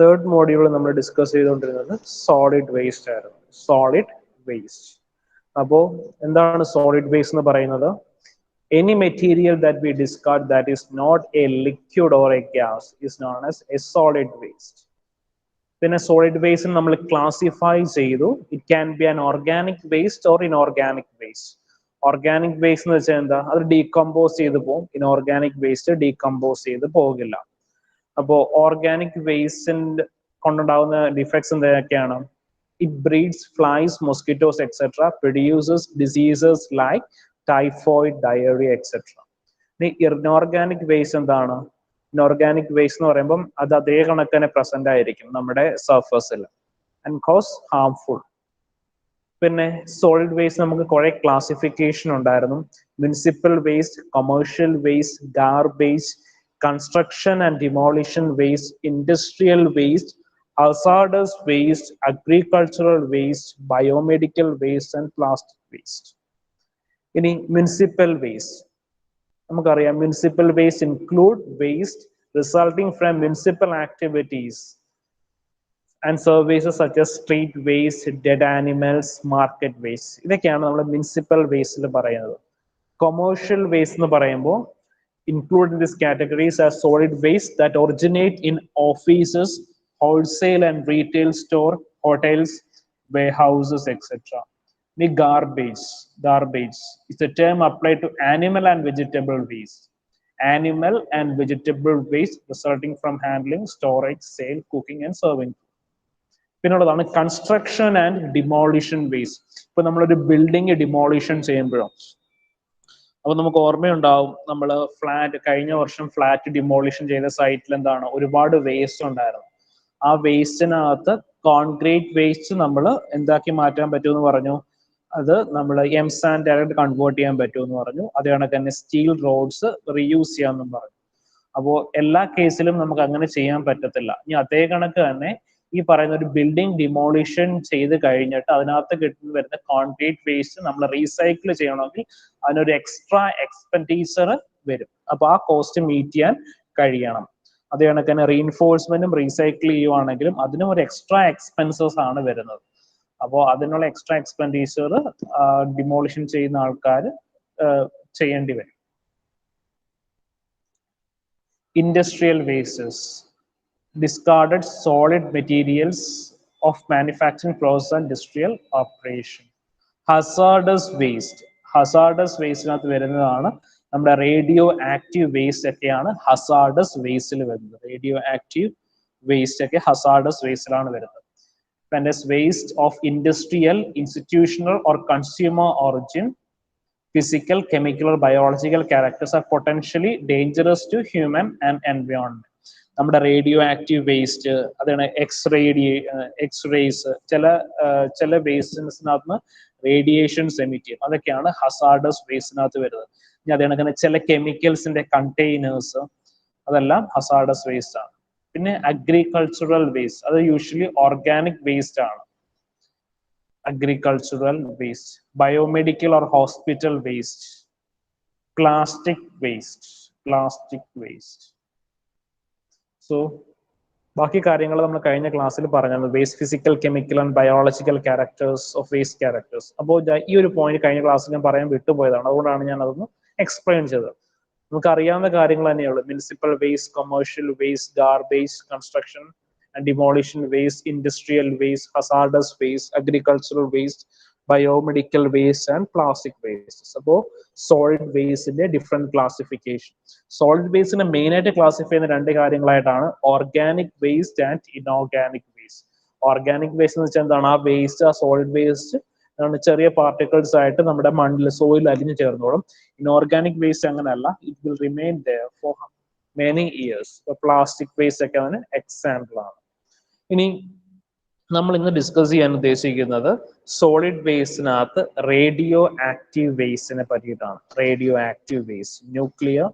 Third module നമ്മൾ discuss ചെയ്തുകൊണ്ടിരുന്നത് solid waste ആയിരുന്നു. Solid waste. അപ്പോൾ എന്താണ് സോളിഡ് വേസ്റ്റ് എന്ന് പറയുന്നത്? Any material that we discard that is not a liquid or a gas is known as a solid waste. പിന്നെ solid waste നമ്മൾ classify ചെയ്തു. It can B an organic waste or inorganic waste. Organic waste എന്ന് വെച്ചാൽ എന്താ? അത് decompose ചെയ്ത് പോകും. Inorganic waste decompose ചെയ്ത് പോകില്ല. അപ്പോൾ ഓർഗാനിക് വേസ്റ്റിന്റെ കൊണ്ടുണ്ടാകുന്ന ഡിഫക്ട്സ് എന്തൊക്കെയാണ്? It breeds flies, mosquitoes etcetera, produces diseases like typhoid, diarrhoea etcetera. ഇനി ഇൻഓർഗാനിക് വേസ്റ്റ് എന്താണ്? ഇൻഓർഗാനിക് വേസ്റ്റ് എന്ന് പറയുമ്പം അത് അതേ കണക്കിന് പ്രസന്റ് ആയിരിക്കും നമ്മുടെ സർഫസിൽ ആൻഡ് കോസ് ഹാർംഫുൾ. പിന്നെ സോളിഡ് വേസ്റ്റ് നമുക്ക് കുറെ ക്ലാസിഫിക്കേഷൻ ഉണ്ടായിരുന്നു. Municipal waste, commercial waste, garbage, construction and demolition waste, industrial waste, hazardous waste, agricultural waste, biomedical waste and plastic waste. ഇനി municipal waste. നമുക്കറിയാം municipal waste include waste resulting from municipal activities and services such as street waste, dead animals, market waste. ഇതൊക്കെയാണ് നമ്മൾ municipal waste ൽ പറയുന്നത്. Commercial waste എന്ന് പറയുമ്പോൾ include in this categories as solid waste that originate in offices, wholesale and retail store, hotels, warehouses, etc. The garbage is a term applied to animal and vegetable waste. Animal and vegetable waste resulting from handling, storage, sale, cooking and serving. പിന്നുള്ളതാണ് construction and demolition waste. ഇപ്പൊ നമ്മളൊരു building demolition ചെയ്യുമ്പോഴോ, അപ്പൊ നമുക്ക് ഓർമ്മയുണ്ടാവും, നമ്മൾ കഴിഞ്ഞ വർഷം flat demolition ചെയ്ത സൈറ്റിൽ എന്താണ് ഒരുപാട് വേസ്റ്റ് ഉണ്ടായിരുന്നു. ആ വേസ്റ്റിനകത്ത് കോൺക്രീറ്റ് വേസ്റ്റ് നമ്മൾ എന്താക്കി മാറ്റാൻ പറ്റുമെന്ന് പറഞ്ഞു? അത് നമ്മൾ എം സാൻഡ് ആയിട്ട് കൺവേർട്ട് ചെയ്യാൻ പറ്റുമെന്ന് പറഞ്ഞു. അതേ കണക്ക് തന്നെ സ്റ്റീൽ റോഡ്സ് റീയൂസ് ചെയ്യാമെന്നും പറഞ്ഞു. അപ്പോൾ എല്ലാ കേസിലും നമുക്ക് അങ്ങനെ ചെയ്യാൻ പറ്റത്തില്ല. ഇനി അതേ കണക്ക് തന്നെ ഈ പറയുന്ന ഒരു ബിൽഡിംഗ് ഡിമോളിഷൻ ചെയ്ത് കഴിഞ്ഞിട്ട് അതിനകത്ത് വരുന്ന കോൺക്രീറ്റ് വേസ്റ്റ് നമ്മൾ റീസൈക്കിൾ ചെയ്യണമെങ്കിൽ അതിനൊരു എക്സ്ട്രാ എക്സ്പെൻഡിച്ചർ വരും. അപ്പൊ ആ കോസ്റ്റ് മീറ്റ് ചെയ്യാൻ കഴിയണം. അതേ കണക്ക് തന്നെ റീഇൻഫോഴ്സ്മെന്റും റീസൈക്കിൾ ചെയ്യുവാണെങ്കിലും അതിനും ഒരു എക്സ്ട്രാ എക്സ്പെൻസസ് ആണ് വരുന്നത്. അപ്പോൾ അതിനുള്ള എക്സ്ട്രാ എക്സ്പെൻഡിച്ചർ ഡിമോളിഷൻ ചെയ്യുന്ന ആൾക്കാർ ചെയ്യേണ്ടി വരും. Industrial wastes, discarded solid materials of manufacturing process and industrial operation. Hazardous waste നകത്ത് വരുന്നതാണ് നമ്മുടെ റേഡിയോ ആക്റ്റീവ് വേസ്റ്റ് ഒക്കെയാണ് ഹസാർഡസ് വേസ്റ്റിൽ വരുന്നത്. റേഡിയോ ആക്റ്റീവ് വേസ്റ്റ് ഒക്കെ ഹസാർഡസ് വേസ്റ്റിലാണ് വരുന്നത്. Waste of industrial, institutional or consumer origin, physical, chemical or biological characters are potentially dangerous to human and environment. നമ്മുടെ radio active waste, അതാണ് X-rays, ചില വേസ്റ്റിനകത്ത് radiations emit ചെയ്യും. അതൊക്കെയാണ് hazardous വേസ്റ്റിനകത്ത് വരുന്നത്. ഇനി അതേ കണക്ക് ചില കെമിക്കൽസിന്റെ കണ്ടെയ്നേഴ്സ്, അതെല്ലാം ഹസാർഡസ് വേസ്റ്റ് ആണ്. പിന്നെ അഗ്രികൾച്ചറൽ വേസ്റ്റ്, അത് യൂഷ്വലി ഓർഗാനിക് വേസ്റ്റ് ആണ്. Agricultural waste, biomedical or hospital waste, plastic waste. So ബാക്കി കാര്യങ്ങൾ നമ്മൾ കഴിഞ്ഞ ക്ലാസ്സിൽ പറഞ്ഞത് waste physical, chemical and biological characters of waste characters. അപ്പോൾ ഈ ഒരു പോയിന്റ് കഴിഞ്ഞ ക്ലാസ്സിൽ ഞാൻ പറയാൻ വിട്ടുപോയതാണ്, അതുകൊണ്ടാണ് ഞാൻ അതൊന്ന് എക്സ്പ്ലെയിൻ ചെയ്തത്. നമുക്ക് അറിയാവുന്ന കാര്യങ്ങൾ തന്നെയുള്ളൂ. Municipal waste, commercial waste, garbage, construction and demolition waste, industrial waste, hazardous waste, agricultural waste, biomedical waste and plastic waste. So solid waste in a different classification. Solid waste in a main ആയിട്ട് classify ചെയ്യുന്ന രണ്ട് കാര്യങ്ങളായിട്ടാണ് organic waste and inorganic waste. Organic waste എന്ന് വെച്ചാൽ എന്താണ്? ആ waste, ആ solid waste ചെറിയ particles ആയിട്ട് നമ്മുടെ മണ്ണിൽ, സോയിൽ അലിഞ്ഞു ചേർന്നോളും. ഇൻഓർഗാനിക് വേസ്റ്റ് അങ്ങനെയല്ല, it will remain there for many years. Plastic waste ഒക്കെ അതിന് എക്സാമ്പിൾ ആണ്. ഇനി നമ്മൾ ഇന്ന് ഡിസ്കസ് ചെയ്യാൻ ഉദ്ദേശിക്കുന്നത് സോളിഡ് വേസ്റ്റിനകത്ത് റേഡിയോ ആക്റ്റീവ് വേസ്റ്റിനെ പറ്റിയിട്ടാണ്. Radioactive waste, nuclear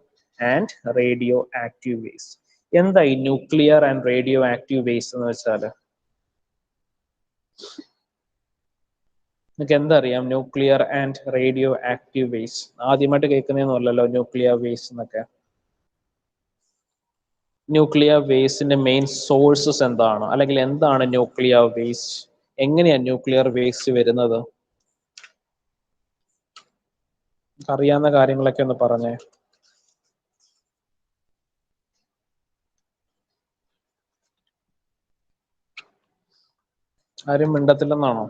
and radioactive waste. എന്താ ഈ nuclear and radioactive waste എന്ന് വെച്ചാൽ? നിങ്ങൾക്ക് എന്തറിയാം nuclear and radioactive waste? ആദ്യമായിട്ട് കേൾക്കുന്നതൊന്നുമല്ലല്ലോ ന്യൂക്ലിയർ വേസ്റ്റ് എന്നൊക്കെ. ന്യൂക്ലിയർ വേസ്റ്റിന്റെ മെയിൻ സോഴ്സസ് എന്താണ്, അല്ലെങ്കിൽ എന്താണ് ന്യൂക്ലിയർ വേസ്റ്റ്, എങ്ങനെയാണ് ന്യൂക്ലിയർ വേസ്റ്റ് വരുന്നത്? അറിയാവുന്ന കാര്യങ്ങളൊക്കെ ഒന്ന് പറഞ്ഞേ. ആരും മിണ്ടത്തില്ലെന്നാണോ?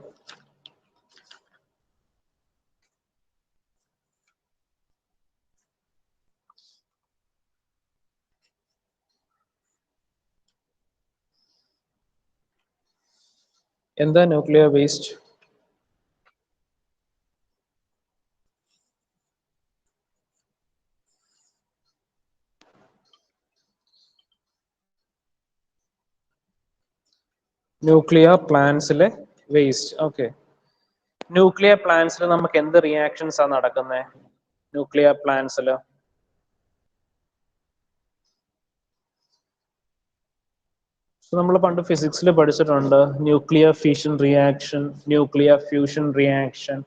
എന്താ ന്യൂക്ലിയർ വേസ്റ്റ്? ന്യൂക്ലിയർ പ്ലാന്റ്സിലെ വേസ്റ്റ്. ഓക്കെ. ന്യൂക്ലിയർ പ്ലാന്റ്സിൽ നമുക്ക് എന്ത് റിയാക്ഷൻസ് ആണ് നടക്കുന്നത്? ന്യൂക്ലിയർ പ്ലാന്റ്സിൽ നമ്മൾ പണ്ട് ഫിസിക്സിൽ പഠിച്ചിട്ടുണ്ട്, nuclear fission reaction, nuclear fusion reaction,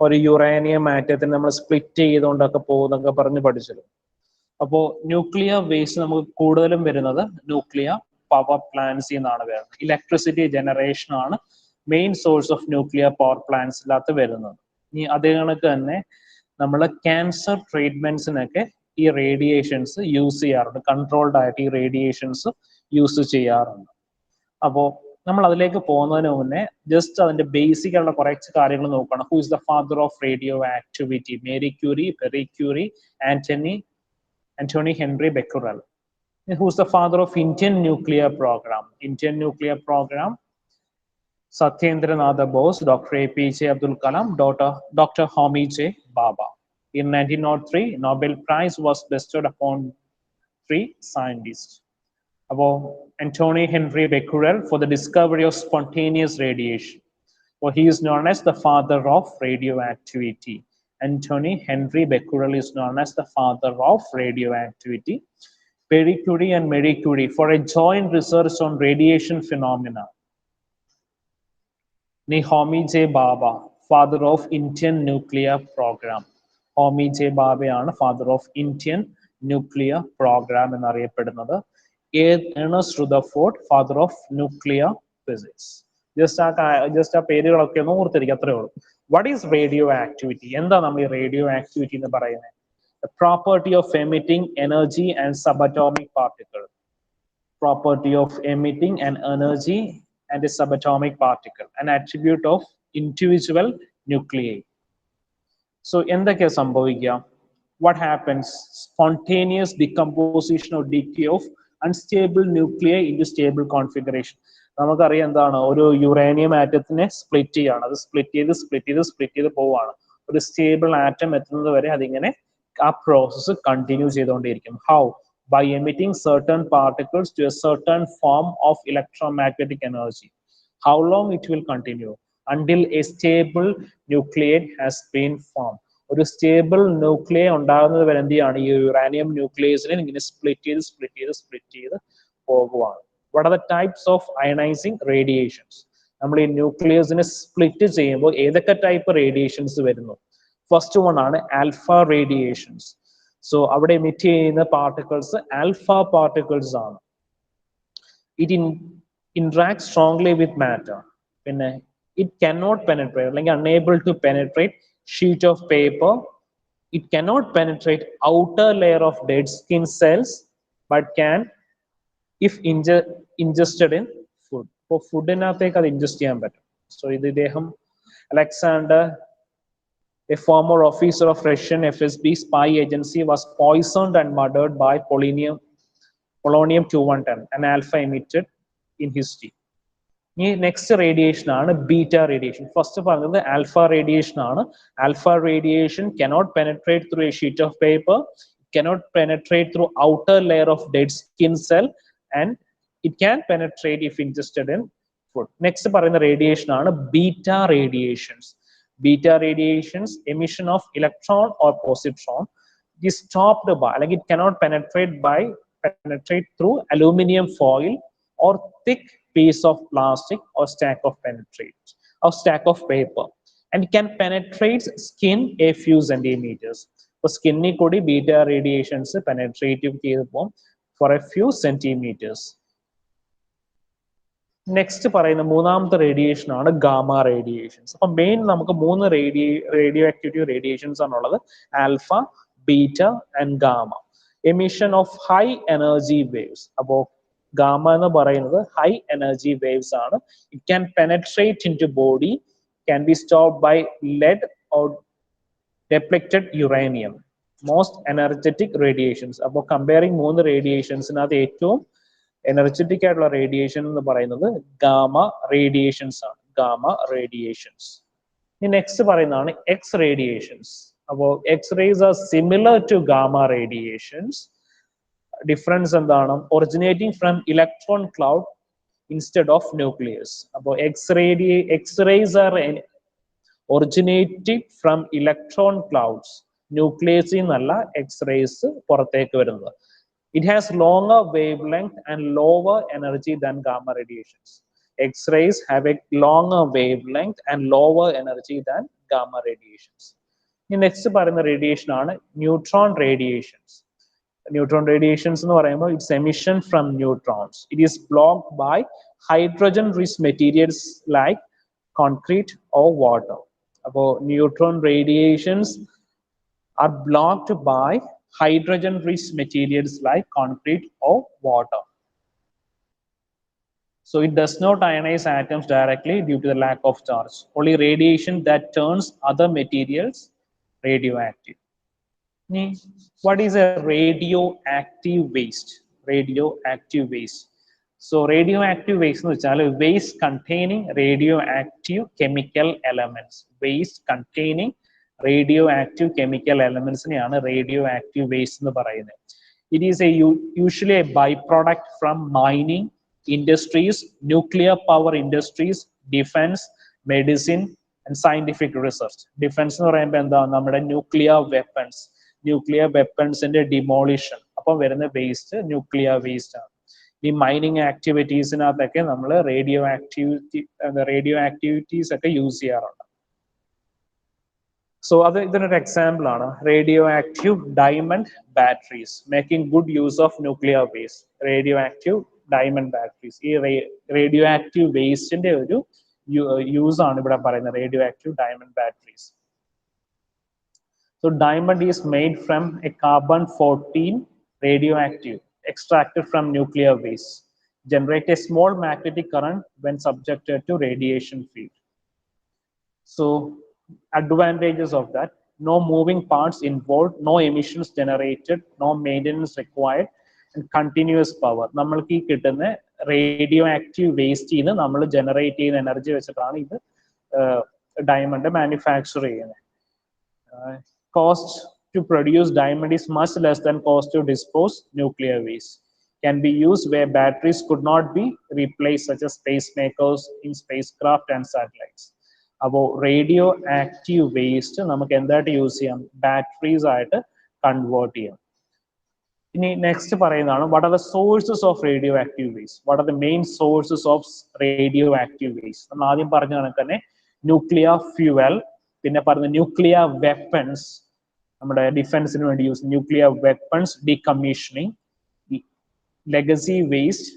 ഒരു യുറേനിയം ആറ്റത്തിന് നമ്മൾ സ്പ്ലിറ്റ് ചെയ്തുകൊണ്ടൊക്കെ പോകുന്നൊക്കെ പറഞ്ഞ് പഠിച്ചത്. അപ്പോൾ ന്യൂക്ലിയർ വേസ്റ്റ് നമുക്ക് കൂടുതലും വരുന്നത് ന്യൂക്ലിയർ പവർ പ്ലാന്റ്സിൽ നിന്നാണ് വരുന്നത്. ഇലക്ട്രിസിറ്റി ജനറേഷൻ ആണ് main source of nuclear power പ്ലാന്റ്സിനകത്ത് വരുന്നത്. ഇനി അതേ കണക്ക് തന്നെ നമ്മൾ ക്യാൻസർ ട്രീറ്റ്മെന്റ്സിനൊക്കെ ഈ റേഡിയേഷൻസ് യൂസ് ചെയ്യാറുണ്ട്. കൺട്രോൾഡ് ആയിട്ട് ഈ റേഡിയേഷൻസ് യൂസ് ചെയ്യാറുണ്ട്. അപ്പോൾ നമ്മൾ അതിലേക്ക് പോകുന്നതിന് മുന്നേ ജസ്റ്റ് അതിന്റെ ബേസിക് ആയിട്ടുള്ള കുറച്ച് കാര്യങ്ങൾ നോക്കണം. Who is the father of radioactivity? Marie Curie, Pierre Curie, Anthony Henry Becquerel. Who's the father of Indian nuclear program? Indian nuclear program, Satyendra Nath Bose, Dr. APJ Abdul Kalam, Dr. Homi J. Bhabha. In 1903, Nobel Prize was bestowed upon 3 scientists. Above Anthony Henry Becquerel for the discovery of spontaneous radiation. Well, he is known as the father of radioactivity. Anthony Henry Becquerel is known as the father of radioactivity. Marie Curie and Marie Curie for a joint research on radiation phenomena. Homi J. Bhabha, father of Indian nuclear program. Homi J. Bhabha, father of Indian nuclear program എന്നറിയപ്പെടുന്നത്. Ernest Rutherford, father of nuclear physics. Just ആ പേരുകളൊക്കെ ഒന്ന് ഓർത്തിരിക്കുക, അത്രേ ഉള്ളൂ. What is radioactivity? എന്താ നമ്മൾ ഈ radioactivity എന്ന് പറയുന്നത്? The property of emitting energy and subatomic particle. Property of emitting an energy and a subatomic particle. An attribute of individual nuclei. So എന്തൊക്കെയാ സംഭവിക്കുക? What happens? Spontaneous decomposition or decay of unstable nuclei into stable configuration. നമുക്കറിയാം എന്താണ്, ഒരു uranium ആറ്റത്തിനെ split ചെയ്യാണ്, അത് split ചെയ്ത് പോവാണ്. ഒരു സ്റ്റേബിൾ ആറ്റം എത്തുന്നത് വരെ അതിങ്ങനെ ആ പ്രോസസ്സ് കണ്ടിന്യൂ ചെയ്തുകൊണ്ടിരിക്കും. How? By emitting certain particles to a certain form of electromagnetic energy. How long it will continue? Until a stable nucleate has been formed. ഒരു സ്റ്റേബിൾ ന്യൂക്ലിയ ഉണ്ടാകുന്നത് വരെ എന്ത് ചെയ്യാണ്, ഈ യുറാനിയം ന്യൂക്ലിയസിനെ ഇങ്ങനെ സ്പ്ലിറ്റ് ചെയ്ത് പോകുവാണ്. What are the types of ionizing radiations? നമ്മൾ ഈ ന്യൂക്ലിയസിനെ സ്പ്ലിറ്റ് ചെയ്യുമ്പോൾ ഏതൊക്കെ ടൈപ്പ് റേഡിയേഷൻസ് വരുന്നു? ഫസ്റ്റ് വൺ ആണ് ആൽഫ റേഡിയേഷൻസ്. സോ അവിടെ എമിറ്റ് ചെയ്യുന്ന പാർട്ടിക്കിൾസ് ആൽഫ പാർട്ടിക്കിൾസ് ആണ്. It interacts strongly with matter. പിന്നെ it cannot penetrate, അല്ലെങ്കിൽ unable to penetrate sheet of paper. It cannot penetrate outer layer of dead skin cells, but can if ingested in food. അപ്പോൾ ഫുഡിനകത്തേക്ക് അത് ingest ചെയ്യാൻ പറ്റും. So ഇത് ഇദ്ദേഹം Alexander, a former officer of Russian FSB spy agency, was poisoned and murdered by polonium-210, an alpha emitted in his tea. ഈ next radiation ആണ് beta radiation. First പറഞ്ഞത് alpha radiation ആണ്. Alpha radiation cannot penetrate through a sheet of paper, cannot penetrate through outer layer of dead skin cell, and it can penetrate if ingested in food. Next പറയുന്ന radiation ആണ് beta radiations. Beta radiations, emission of electron or positron, is stopped by, like it cannot penetrate through aluminum foil or thick piece of plastic or stack of paper, and it can penetrate skin a few centimeters. So skin കൂടി beta radiations penetrate ചെയ്തപ്പോൾ for a few centimeters. Next പറയുന്ന മൂന്നാമത്തെ radiation ആണ് gamma radiations. അപ്പൊ main നമുക്ക് മൂന്ന് radioactivity radiations ആണുള്ളത്: alpha, beta and gamma. Emission of high energy waves. അപ്പോ ഗാമ എന്ന് പറയുന്നത് ഹൈ എനർജി വേവ്സ് ആണ്. It can penetrate into body, can be stopped by lead or depleted uranium. Most energetic radiations. അപ്പോൾ comparing മൂന്ന് റേഡിയേഷൻസിനകത്ത് ഏറ്റവും energetic ആയിട്ടുള്ള radiation എന്ന് പറയുന്നത് ഗാമ റേഡിയേഷൻസ് ആണ്. Gamma radiations. ഇനി നെക്സ്റ്റ് പറയുന്നതാണ് എക്സ് റേഡിയേഷൻസ്. അപ്പോൾ X rays are similar to gamma radiations. Difference എന്താണ്? Originating from electron cloud instead of nucleus. അപ്പോൾ X rays are originating from electron clouds. ന്യൂക്ലിയസിൽ നിന്നല്ല എക്സ് റേസ് പുറത്തേക്ക് വരുന്നത്. It has longer wavelength and lower energy than gamma radiations. X-rays have a longer wavelength and lower energy than gamma radiations. The next radiation is neutron radiations. Neutron radiations എന്ന് പറയുമ്പോൾ it's emission from neutrons. It is blocked by hydrogen-rich materials like concrete or water. അപ്പോൾ neutron radiations are blocked by hydrogen-rich materials like concrete or water. So it does not ionize atoms directly due to the lack of charge. Only radiation that turns other materials radioactive. What is a radioactive waste? Radioactive waste. So radioactive waste is waste containing radioactive chemical elements. Waste containing radioactive chemical elements ആണ് radioactive waste എന്ന് പറയുന്നത്. It is usually a byproduct from mining industries, nuclear power industries, defense, medicine and scientific research. Defense എന്ന് പറയുമ്പോൾ എന്താ? നമ്മുടെ nuclear വെപ്പൺസിന്റെ demolition. അപ്പം വരുന്ന waste nuclear waste ആണ്. ഈ മൈനിങ് ആക്ടിവിറ്റീസിനകത്തൊക്കെ നമ്മൾ റേഡിയോ ആക്ടിവിറ്റീസ് ഒക്കെ യൂസ് ചെയ്യാറുണ്ട്. So another example ആണ് radioactive diamond batteries, making good use of nuclear waste. Radioactive diamond batteries. ഈ radioactive waste-ന്റെ ഒരു use ആണ് ഇവിടെ പറയുന്നത്, radioactive diamond batteries. So diamond is made from a carbon-14 radioactive extracted from nuclear waste. Generate a small magnetic current when subjected to radiation field. So advantages of that: no moving parts involved, no emissions generated, no maintenance required and continuous power. നമ്മൾക്ക് ഈ കിട്ടുന്ന radio active വേസ്റ്റിൽ നിന്ന് നമ്മൾ generate ചെയ്യുന്ന energy വെച്ചിട്ടാണ് ഇത് diamond manufacture ചെയ്യുന്നത്. Cost to produce diamond is much less than cost to dispose nuclear waste. Can be used where batteries could not be replaced, such as pacemakers in spacecraft and satellites. അപ്പോൾ radio active waste നമുക്ക് എന്തായിട്ട് use ചെയ്യാം? Batteries ആയിട്ട് convert ചെയ്യാം. ഇനി next പറയുന്നതാണ് what are the sources of radioactive waste. What are the main sources of radioactive waste? നമ്മൾ ആദ്യം പറഞ്ഞ കണക്ക് തന്നെ ന്യൂക്ലിയർ ഫ്യൂവൽ, പിന്നെ പറഞ്ഞ ന്യൂക്ലിയർ വെപ്പൺസ്, നമ്മുടെ ഡിഫൻസിന് വേണ്ടി use nuclear weapons decommissioning, legacy waste,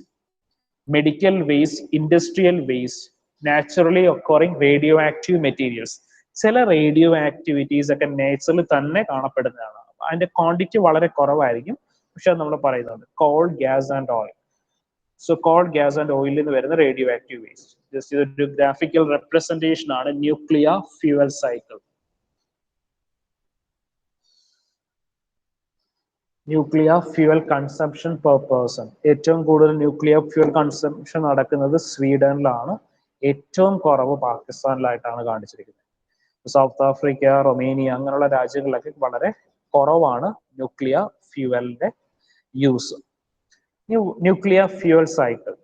medical waste, industrial waste, naturally occurring radioactive materials. ചില റേഡിയോ ആക്ടിവിറ്റീസ് ഒക്കെ നേച്ചറിൽ തന്നെ കാണപ്പെടുന്നതാണ്. അതിന്റെ ക്വാണ്ടിറ്റി വളരെ കുറവായിരിക്കും, പക്ഷെ നമ്മൾ പറയുന്നത് coal, gas and oil. So coal, gas and ഓയിലിൽ നിന്ന് വരുന്ന റേഡിയോ ആക്റ്റീവ് വേസ്റ്റ്. ജസ്റ്റ് ഇതൊരു ഗ്രാഫിക്കൽ റെപ്രസെന്റേഷൻ ആണ് nuclear fuel cycle. Nuclear fuel consumption per person. ഏറ്റവും കൂടുതൽ ന്യൂക്ലിയർ ഫ്യൂവൽ കൺസംപ്ഷൻ നടക്കുന്നത് സ്വീഡനിലാണ്, ഏറ്റവും കുറവ് പാകിസ്ഥാനിലായിട്ടാണ് കാണിച്ചിരിക്കുന്നത്. സൗത്ത് ആഫ്രിക്ക, റൊമേനിയ അങ്ങനെയുള്ള രാജ്യങ്ങളിലൊക്കെ വളരെ കുറവാണ് ന്യൂക്ലിയർ ഫ്യൂവലിന്റെ use. Nuclear fuel cycle.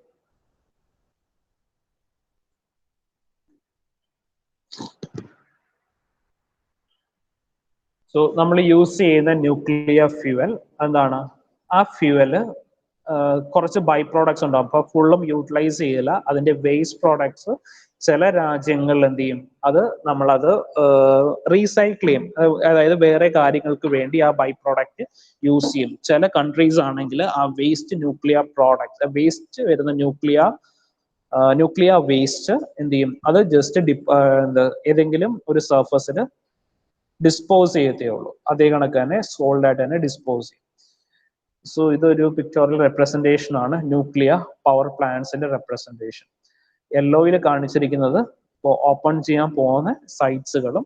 So നമ്മൾ യൂസ് ചെയ്യുന്ന ന്യൂക്ലിയർ ഫ്യൂവൽ എന്താണ്? ആ ഫ്യൂവല് കുറച്ച് ബൈ പ്രോഡക്ട്സ് ഉണ്ടാവും. അപ്പൊ ഫുള്ളും യൂട്ടിലൈസ് ചെയ്യില്ല. അതിന്റെ വേസ്റ്റ് പ്രോഡക്ട്സ് ചില രാജ്യങ്ങളിൽ എന്ത് ചെയ്യും, അത് നമ്മളത് റീസൈക്കിൾ ചെയ്യും, അതായത് വേറെ കാര്യങ്ങൾക്ക് വേണ്ടി ആ ബൈ പ്രോഡക്റ്റ് യൂസ് ചെയ്യും. ചില കൺട്രീസ് ആണെങ്കിൽ ആ വേസ്റ്റ് ന്യൂക്ലിയർ പ്രോഡക്റ്റ്, വേസ്റ്റ് വരുന്ന ന്യൂക്ലിയർ വേസ്റ്റ് എന്ത് ചെയ്യും, അത് ജസ്റ്റ് ഏതെങ്കിലും ഒരു സർഫസിൽ ഡിസ്പോസ് ചെയ്യത്തേ ഉള്ളൂ. അതേ കണക്ക് തന്നെ സോൾഡ് ആയിട്ട് തന്നെ ഡിസ്പോസ് ചെയ്യും. സോ ഇതൊരു പിക്ചോറിയൽ റെപ്രസെന്റേഷൻ ആണ് ന്യൂക്ലിയർ പവർ പ്ലാന്റ്സിന്റെ റെപ്രസെന്റേഷൻ. യെല്ലോയിൽ കാണിച്ചിരിക്കുന്നത് ഇപ്പോൾ ഓപ്പൺ ചെയ്യാൻ പോകുന്ന സൈറ്റ്സുകളും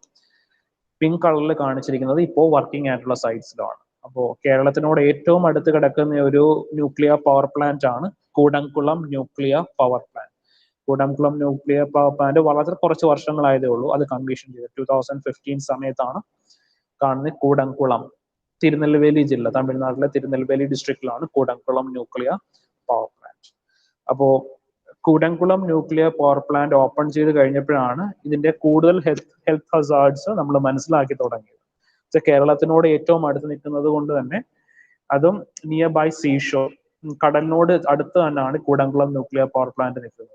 പിങ്ക് കളറിൽ കാണിച്ചിരിക്കുന്നത് ഇപ്പോൾ വർക്കിംഗ് ആയിട്ടുള്ള സൈറ്റ്സിലുമാണ്. അപ്പോൾ കേരളത്തിനോട് ഏറ്റവും അടുത്ത് കിടക്കുന്ന ഒരു ന്യൂക്ലിയർ പവർ പ്ലാന്റ് ആണ് Kudankulam nuclear power plant. Kudankulam nuclear power plant വളരെ കുറച്ച് വർഷങ്ങളായതേ ഉള്ളൂ അത് കമ്മീഷൻ ചെയ്തത്. 2015 സമയത്താണ് കാണുന്നത്. കൂടംകുളം, തിരുനെൽവേലി ജില്ല, തമിഴ്നാട്ടിലെ തിരുനെൽവേലി ഡിസ്ട്രിക്റ്റിലാണ് കൂടംകുളം ന്യൂക്ലിയർ പവർ പ്ലാന്റ്. അപ്പോൾ Koodankulam nuclear power plant open ചെയ്ത് കഴിഞ്ഞപ്പോഴാണ് ഇതിന്റെ കൂടുതൽ ഹെൽത്ത് ഹസാർഡ്സ് നമ്മൾ മനസ്സിലാക്കി തുടങ്ങിയത്. കേരളത്തിനോട് ഏറ്റവും അടുത്ത് നിൽക്കുന്നത് കൊണ്ട് തന്നെ, അതും നിയർ ബൈ സീഷോർ, കടലിനോട് അടുത്ത് തന്നെയാണ് കൂടംകുളം ന്യൂക്ലിയർ പവർ പ്ലാന്റ് നിൽക്കുന്നത്.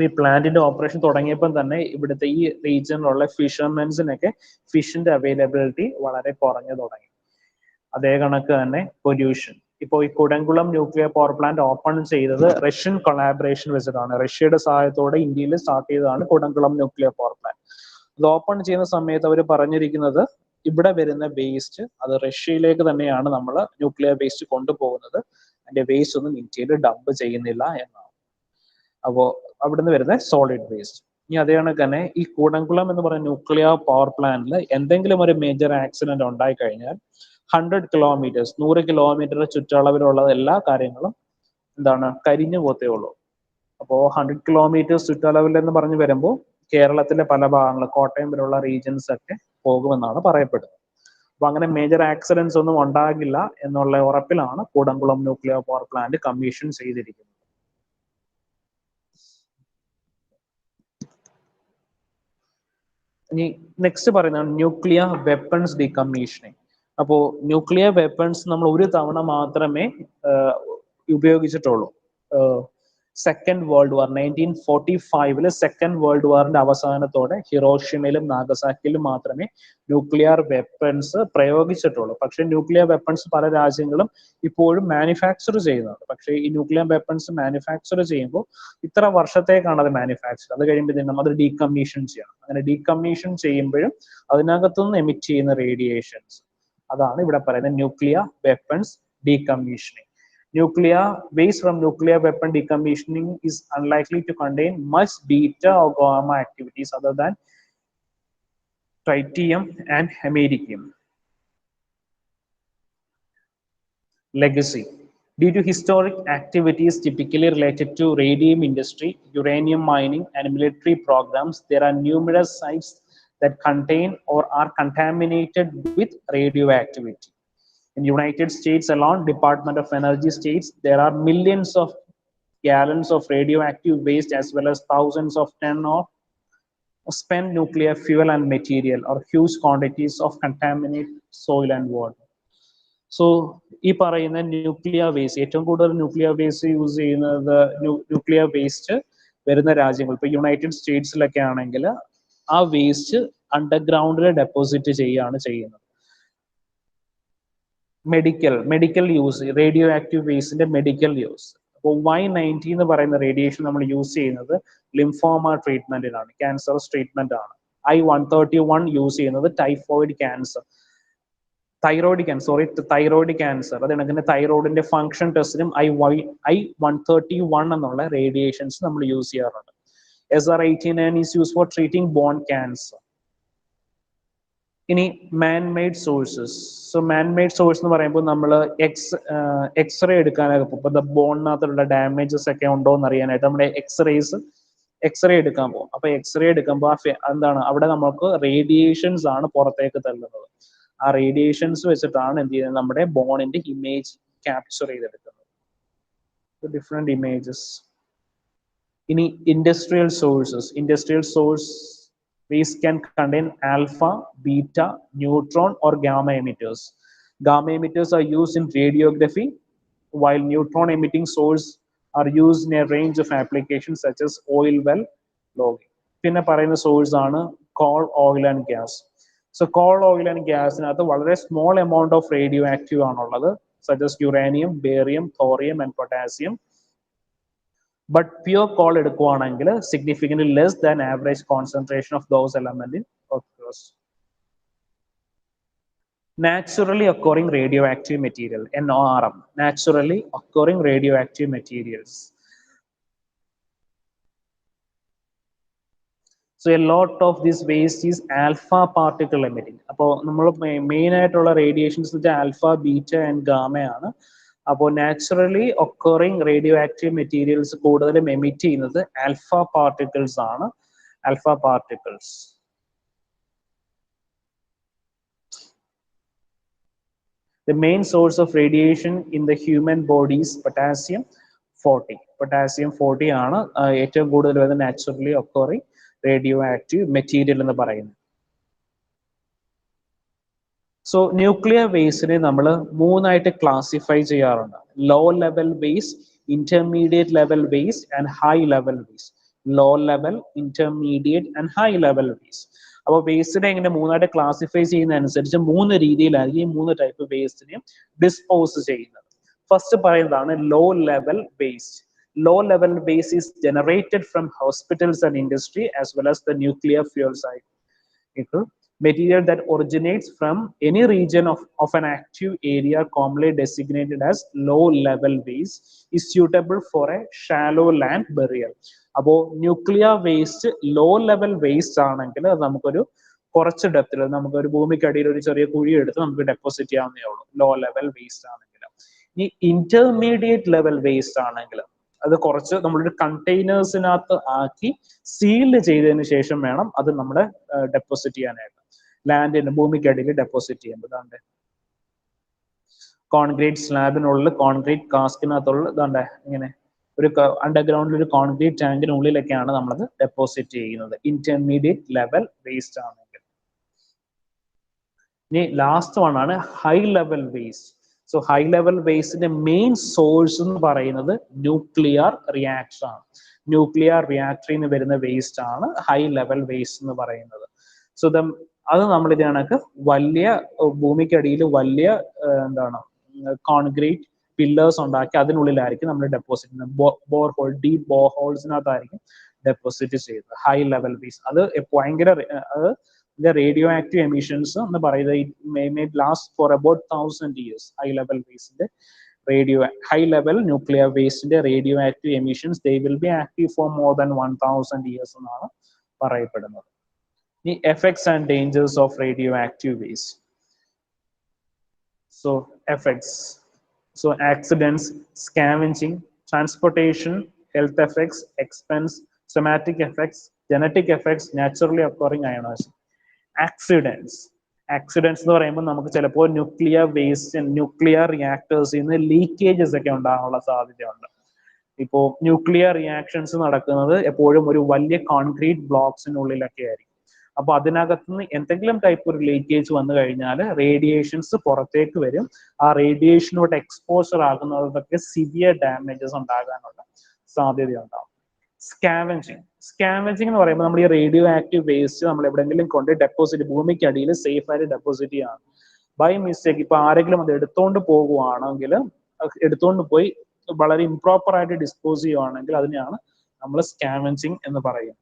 ഈ പ്ലാന്റിന്റെ ഓപ്പറേഷൻ തുടങ്ങിയപ്പോൾ തന്നെ ഇവിടുത്തെ ഈ റീജിയനിലുള്ള ഫിഷർമെൻസിനൊക്കെ ഫിഷിന്റെ അവൈലബിലിറ്റി വളരെ കുറഞ്ഞു തുടങ്ങി. അതേ കണക്ക് തന്നെ പൊല്യൂഷൻ. ഇപ്പോൾ ഈ Kudankulam nuclear power plant open ചെയ്തത് റഷ്യൻ കൊളാബറേഷൻ വെച്ചിട്ടാണ്. റഷ്യയുടെ സഹായത്തോടെ ഇന്ത്യയിൽ സ്റ്റാർട്ട് ചെയ്തതാണ് കൂടംകുളം ന്യൂക്ലിയർ പവർ പ്ലാന്റ്. അത് ഓപ്പൺ ചെയ്യുന്ന സമയത്ത് അവർ പറഞ്ഞിരിക്കുന്നത് ഇവിടെ വരുന്ന വേസ്റ്റ് അത് റഷ്യയിലേക്ക് തന്നെയാണ് നമ്മൾ ന്യൂക്ലിയർ വേസ്റ്റ് കൊണ്ടുപോകുന്നത്, അതിന്റെ വേസ്റ്റ് ഒന്നും ഇന്ത്യയിൽ ഡംപ് ചെയ്യുന്നില്ല എന്നാണ്. അപ്പോൾ അവിടുന്ന് വരുന്ന സോളിഡ് വേസ്റ്റ്. ഇനി അതേ കണക്ക് തന്നെ ഈ കൂടംകുളം എന്ന് പറയുന്ന ന്യൂക്ലിയർ പവർ പ്ലാന്റിൽ എന്തെങ്കിലും ഒരു മേജർ ആക്സിഡന്റ് ഉണ്ടായി കഴിഞ്ഞാൽ 100 കിലോമീറ്റേഴ്സ് 100 കിലോമീറ്റർ ചുറ്റളവിലുള്ള എല്ലാ കാര്യങ്ങളും എന്താണ് കരിഞ്ഞു പോത്തേ ഉള്ളൂ. അപ്പോൾ 100 കിലോമീറ്റേഴ്സ് ചുറ്റളവിൽ എന്ന് പറഞ്ഞു വരുമ്പോൾ കേരളത്തിലെ പല ഭാഗങ്ങൾ, കോട്ടയം വരെയുള്ള റീജിയൻസ് ഒക്കെ പോകുമെന്നാണ് പറയപ്പെടുന്നത്. അപ്പൊ അങ്ങനെ മേജർ ആക്സിഡൻസ് ഒന്നും ഉണ്ടാകില്ല എന്നുള്ള ഉറപ്പിലാണ് Koodankulam nuclear power plant commission ചെയ്തിരിക്കുന്നത്. ഇനി നെക്സ്റ്റ് പറയുന്നത് ന്യൂക്ലിയർ വെപ്പൺസ് ഡീകമ്മീഷനിങ്. അപ്പോൾ ന്യൂക്ലിയർ വെപ്പൺസ് നമ്മൾ ഒരു തവണ മാത്രമേ ഉപയോഗിച്ചിട്ടുള്ളൂ. Second world war 1945 second world വാറിന്റെ അവസാനത്തോടെ ഹിറോഷിമയിലും നാഗസാക്കിയിലും മാത്രമേ ന്യൂക്ലിയർ വെപ്പൺസ് പ്രയോഗിച്ചിട്ടുള്ളൂ. പക്ഷേ ന്യൂക്ലിയർ വെപ്പൺസ് പല രാജ്യങ്ങളും ഇപ്പോഴും മാനുഫാക്ചർ ചെയ്യുന്നുണ്ട്. പക്ഷേ ഈ ന്യൂക്ലിയർ വെപ്പൺസ് മാനുഫാക്ചർ ചെയ്യുമ്പോൾ ഇത്ര വർഷത്തേക്കാണ് അത് മാനുഫാക്ചർ, അത് കഴിയുമ്പോൾ അത് ഡീകമ്മീഷൻ ചെയ്യണം. അങ്ങനെ ഡീകമ്മീഷൻ ചെയ്യുമ്പോഴും അതിനകത്തുനിന്ന് എമിറ്റ് ചെയ്യുന്ന റേഡിയേഷൻസ്, അതാണ് ഇവിടെ പറയുന്നത് nuclear weapons decommissioning. Nuclear waste from nuclear weapon decommissioning is unlikely to contain much beta or gamma activities other than tritium and americium. Legacy. Due to historic activities typically related to radium industry, uranium mining, and military programs, there are numerous sites that contain or are contaminated with radioactivity. In the United States alone, Department of Energy states there are millions of gallons of radioactive waste as well as thousands of tons of spent nuclear fuel and material or huge quantities of contaminated soil and water. So, ഈ പറയുന്ന nuclear waste, ഏറ്റവും കൂടുതൽ nuclear waste use ചെയ്യുന്നത് nuclear waste വരുന്ന രാജ്യങ്ങൾ, ഇപ്പോൾ United സ്റ്റേറ്റ്സിലൊക്കെ ആണെങ്കിൽ ആ വേസ്റ്റ് അണ്ടർഗ്രൗണ്ടിൽ ഡെപ്പോസിറ്റ് ചെയ്യുകയാണ് ചെയ്യുന്നത്. മെഡിക്കൽ യൂസ്, റേഡിയോ ആക്റ്റീവ് വേസ്റ്റിന്റെ മെഡിക്കൽ യൂസ്. അപ്പോൾ Y90 എന്ന് പറയുന്ന റേഡിയേഷൻ നമ്മൾ യൂസ് ചെയ്യുന്നത് ലിംഫോമ ട്രീറ്റ്മെന്റിനാണ്, ക്യാൻസർ ട്രീറ്റ്മെന്റ് ആണ്. I131 യൂസ് ചെയ്യുന്നത് ടൈഫോയിഡ് ക്യാൻസർ, തൈറോയിഡ് ക്യാൻസർ. അത് കണക്കിന് തൈറോയിഡിന്റെ ഫംഗ്ഷൻ ടെസ്റ്റിനും I131 എന്നുള്ള റേഡിയേഷൻസ് നമ്മൾ യൂസ് ചെയ്യാറുണ്ട്. SR89 is used for treating bone cancer. ഇനി man-made sources. So man-made source എന്ന് പറയുമ്പോൾ നമ്മൾ എക്സ്റേ എടുക്കാനൊക്കെ പോകും. ഇപ്പോൾ ബോണിനകത്തുള്ള ഡാമേജസ് ഒക്കെ ഉണ്ടോ എന്ന് അറിയാനായിട്ട് നമ്മുടെ എക്സ്റേ എടുക്കാൻ പോകും. അപ്പൊ എക്സ്റേ എടുക്കുമ്പോൾ എന്താണ് അവിടെ നമുക്ക് റേഡിയേഷൻസ് ആണ് പുറത്തേക്ക് തള്ളുന്നത്. ആ റേഡിയേഷൻസ് വെച്ചിട്ടാണ് എന്ത് ചെയ്യുന്നത്, നമ്മുടെ ബോണിന്റെ ഇമേജ് ക്യാപ്ചർ ചെയ്തെടുക്കുന്നത്, ഡിഫറെന്റ് ഇമേജസ്. ഇനി industrial source waste can contain alpha, beta, neutron or gamma emitters. Gamma emitters are used in radiography, while neutron emitting sources are used in a range of applications such as oil well, logging. പിന്നെ പറയുന്ന source ആണ് coal, oil and gas. So coal, oil and ഗ്യാസിനകത്ത് വളരെ small amount of radioactive ആണുള്ളത്, such as uranium, barium, thorium and potassium. But pure coal എടുക്കുവാണെങ്കിൽ significant less than average concentration of those element in occurs. Naturally occurring radioactive material, NORM, naturally occurring radioactive materials. So a lot of this waste is alpha particle emitting. അപ്പോൾ നമ്മൾ main ആയിട്ടുള്ള radiations alpha, beta and gamma ആണ്. അപ്പോൾ naturally occurring radio active materials കൂടുതലും emit ചെയ്യുന്നത് alpha particles ആണ്. Alpha particles. The main source of radiation in the human body is potassium 40. Potassium 40 ആണ് ഏറ്റവും കൂടുതൽ വരുന്ന naturally occurring radioactive material എന്ന് പറയുന്നത്. സോ ന്യൂക്ലിയർ വേസ്റ്റിനെ നമ്മൾ മൂന്നായിട്ട് ക്ലാസിഫൈ ചെയ്യാറുണ്ട്. Low level waste, intermediate level waste and high level waste. Low level, intermediate and high level waste. അപ്പോൾ വേസ്റ്റിനെ എങ്ങനെ മൂന്നായിട്ട് ക്ലാസിഫൈ ചെയ്യുന്ന അനുസരിച്ച് മൂന്ന് രീതിയിലായിരിക്കും ഈ മൂന്ന് ടൈപ്പ് വേസ്റ്റിനെയും ഡിസ്പോസ് ചെയ്യുന്നത്. ഫസ്റ്റ് പറയുന്നതാണ് low level waste. Low level waste is generated from hospitals and industry as well as the nuclear fuel cycle. Material that originates from any region of an active area commonly designated as low level waste is suitable for a shallow land burial. അപ്പോൾ nuclear waste low level waste ആണെങ്കിൽ അത് നമുക്കൊരു കുറച്ച് ഡെപ്തിൽ, നമുക്കൊരു ഭൂമിക്കടിയിൽ ഒരു ചെറിയ കുഴി എടുത്ത് നമുക്ക് ഡെപ്പോസിറ്റ് ചെയ്യാവുന്നേ ഉള്ളൂ ലോ ലെവൽ വേസ്റ്റ് ആണെങ്കിൽ. ഈ ഇന്റർമീഡിയറ്റ് ലെവൽ വേസ്റ്റ് ആണെങ്കിൽ അത് കുറച്ച് നമ്മളൊരു കണ്ടെയ്നേഴ്സിനകത്ത് ആക്കി സീൽ ചെയ്തതിന് ശേഷം വേണം അത് നമ്മുടെ ഡെപ്പോസിറ്റ് ചെയ്യാനായിട്ട്, ലാൻഡിന് ഭൂമിക്കടിയിൽ ഡെപ്പോസിറ്റ് ചെയ്യുമ്പോൾ. കോൺക്രീറ്റ് സ്ലാബിനുള്ളിൽ, കോൺക്രീറ്റ് കാസ്കിനകത്തുള്ള ഇതാണ്ട് ഇങ്ങനെ ഒരു അണ്ടർഗ്രൗണ്ടിൽ ഒരു കോൺക്രീറ്റ് ടാങ്കിനുള്ളിലൊക്കെയാണ് നമ്മളത് ഡെപ്പോസിറ്റ് ചെയ്യുന്നത് ഇന്റർമീഡിയറ്റ് ലെവൽ വേസ്റ്റ് ആണെങ്കിൽ. ഇനി ലാസ്റ്റ് വൺ ആണ് high level waste. So high level വേസ്റ്റിന്റെ മെയിൻ സോഴ്സ് എന്ന് പറയുന്നത് ന്യൂക്ലിയർ റിയാക്ടർ ആണ്. ന്യൂക്ലിയർ റിയാക്ടറിൽ നിന്ന് വരുന്ന വേസ്റ്റ് ആണ് ഹൈ ലെവൽ വേസ്റ്റ് എന്ന് പറയുന്നത്. സോ അത് നമ്മൾ ഇത് കണക്ക് വലിയ ഭൂമിക്കടിയിൽ വലിയ എന്താണ് കോൺക്രീറ്റ് പില്ലേഴ്സ് ഉണ്ടാക്കി അതിനുള്ളിലായിരിക്കും നമ്മൾ ഡെപ്പോസിറ്റ് ചെയ്യുന്നത്. ബോർഹോൾ, ഡീപ് ബോർഹോൾസിനകത്തായിരിക്കും ഡെപ്പോസിറ്റ് ചെയ്യുന്നത് ഹൈ ലെവൽ വേസ്റ്റ്. അത് ഭയങ്കര the radioactive emissions എന്ന് പറയുന്നത് it may last for about 1000 years. high level waste high level nuclear waste ന്റെ radioactive emissions they will be active for more than 1000 years എന്നാണ് പറയപ്പെടുന്നത്. The effects and dangers of radioactive waste. So effects, so accidents, scavenging, transportation, health effects, expense, somatic effects, genetic effects, naturally occurring ionization. Accidents എന്ന് പറയുമ്പോൾ നമുക്ക് ചിലപ്പോൾ nuclear waste, nuclear റിയാക്ടേഴ്സിൽ നിന്ന് leakages ഒക്കെ ഉണ്ടാകാനുള്ള സാധ്യതയുണ്ട്. ഇപ്പോൾ ന്യൂക്ലിയർ റിയാക്ഷൻസ് നടക്കുന്നത് എപ്പോഴും ഒരു വലിയ കോൺക്രീറ്റ് ബ്ലോക്സിനുള്ളിലൊക്കെ ആയിരിക്കും. അപ്പൊ അതിനകത്തുനിന്ന് എന്തെങ്കിലും ടൈപ്പ് ഒരു ലീക്കേജ് വന്നു കഴിഞ്ഞാൽ റേഡിയേഷൻസ് പുറത്തേക്ക് വരും. ആ റേഡിയേഷനോട് എക്സ്പോഷർ ആകുന്നതൊക്കെ സിവിയർ ഡാമേജസ് ഉണ്ടാകാനുള്ള സാധ്യതയുണ്ടാവും. സ്കാവെഞ്ചിങ് എന്ന് പറയുമ്പോൾ നമ്മൾ ഈ റേഡിയോ ആക്റ്റീവ് വേസ്റ്റ് നമ്മൾ എവിടെയെങ്കിലും കൊണ്ട് ഡെപ്പോസിറ്റ്, ഭൂമിക്കടിയിൽ സേഫ് ആയിട്ട് ഡെപ്പോസിറ്റ് ചെയ്യാണ്. ബൈ മിസ്റ്റേക്ക് ഇപ്പൊ ആരെങ്കിലും അത് എടുത്തോണ്ട് പോകുവാണെങ്കിൽ, എടുത്തോണ്ട് പോയി വളരെ ഇംപ്രോപ്പർ ആയിട്ട് ഡിസ്പോസ് ചെയ്യുവാണെങ്കിൽ അതിനെയാണ് നമ്മൾ സ്കാവെഞ്ചിങ് എന്ന് പറയുന്നത്.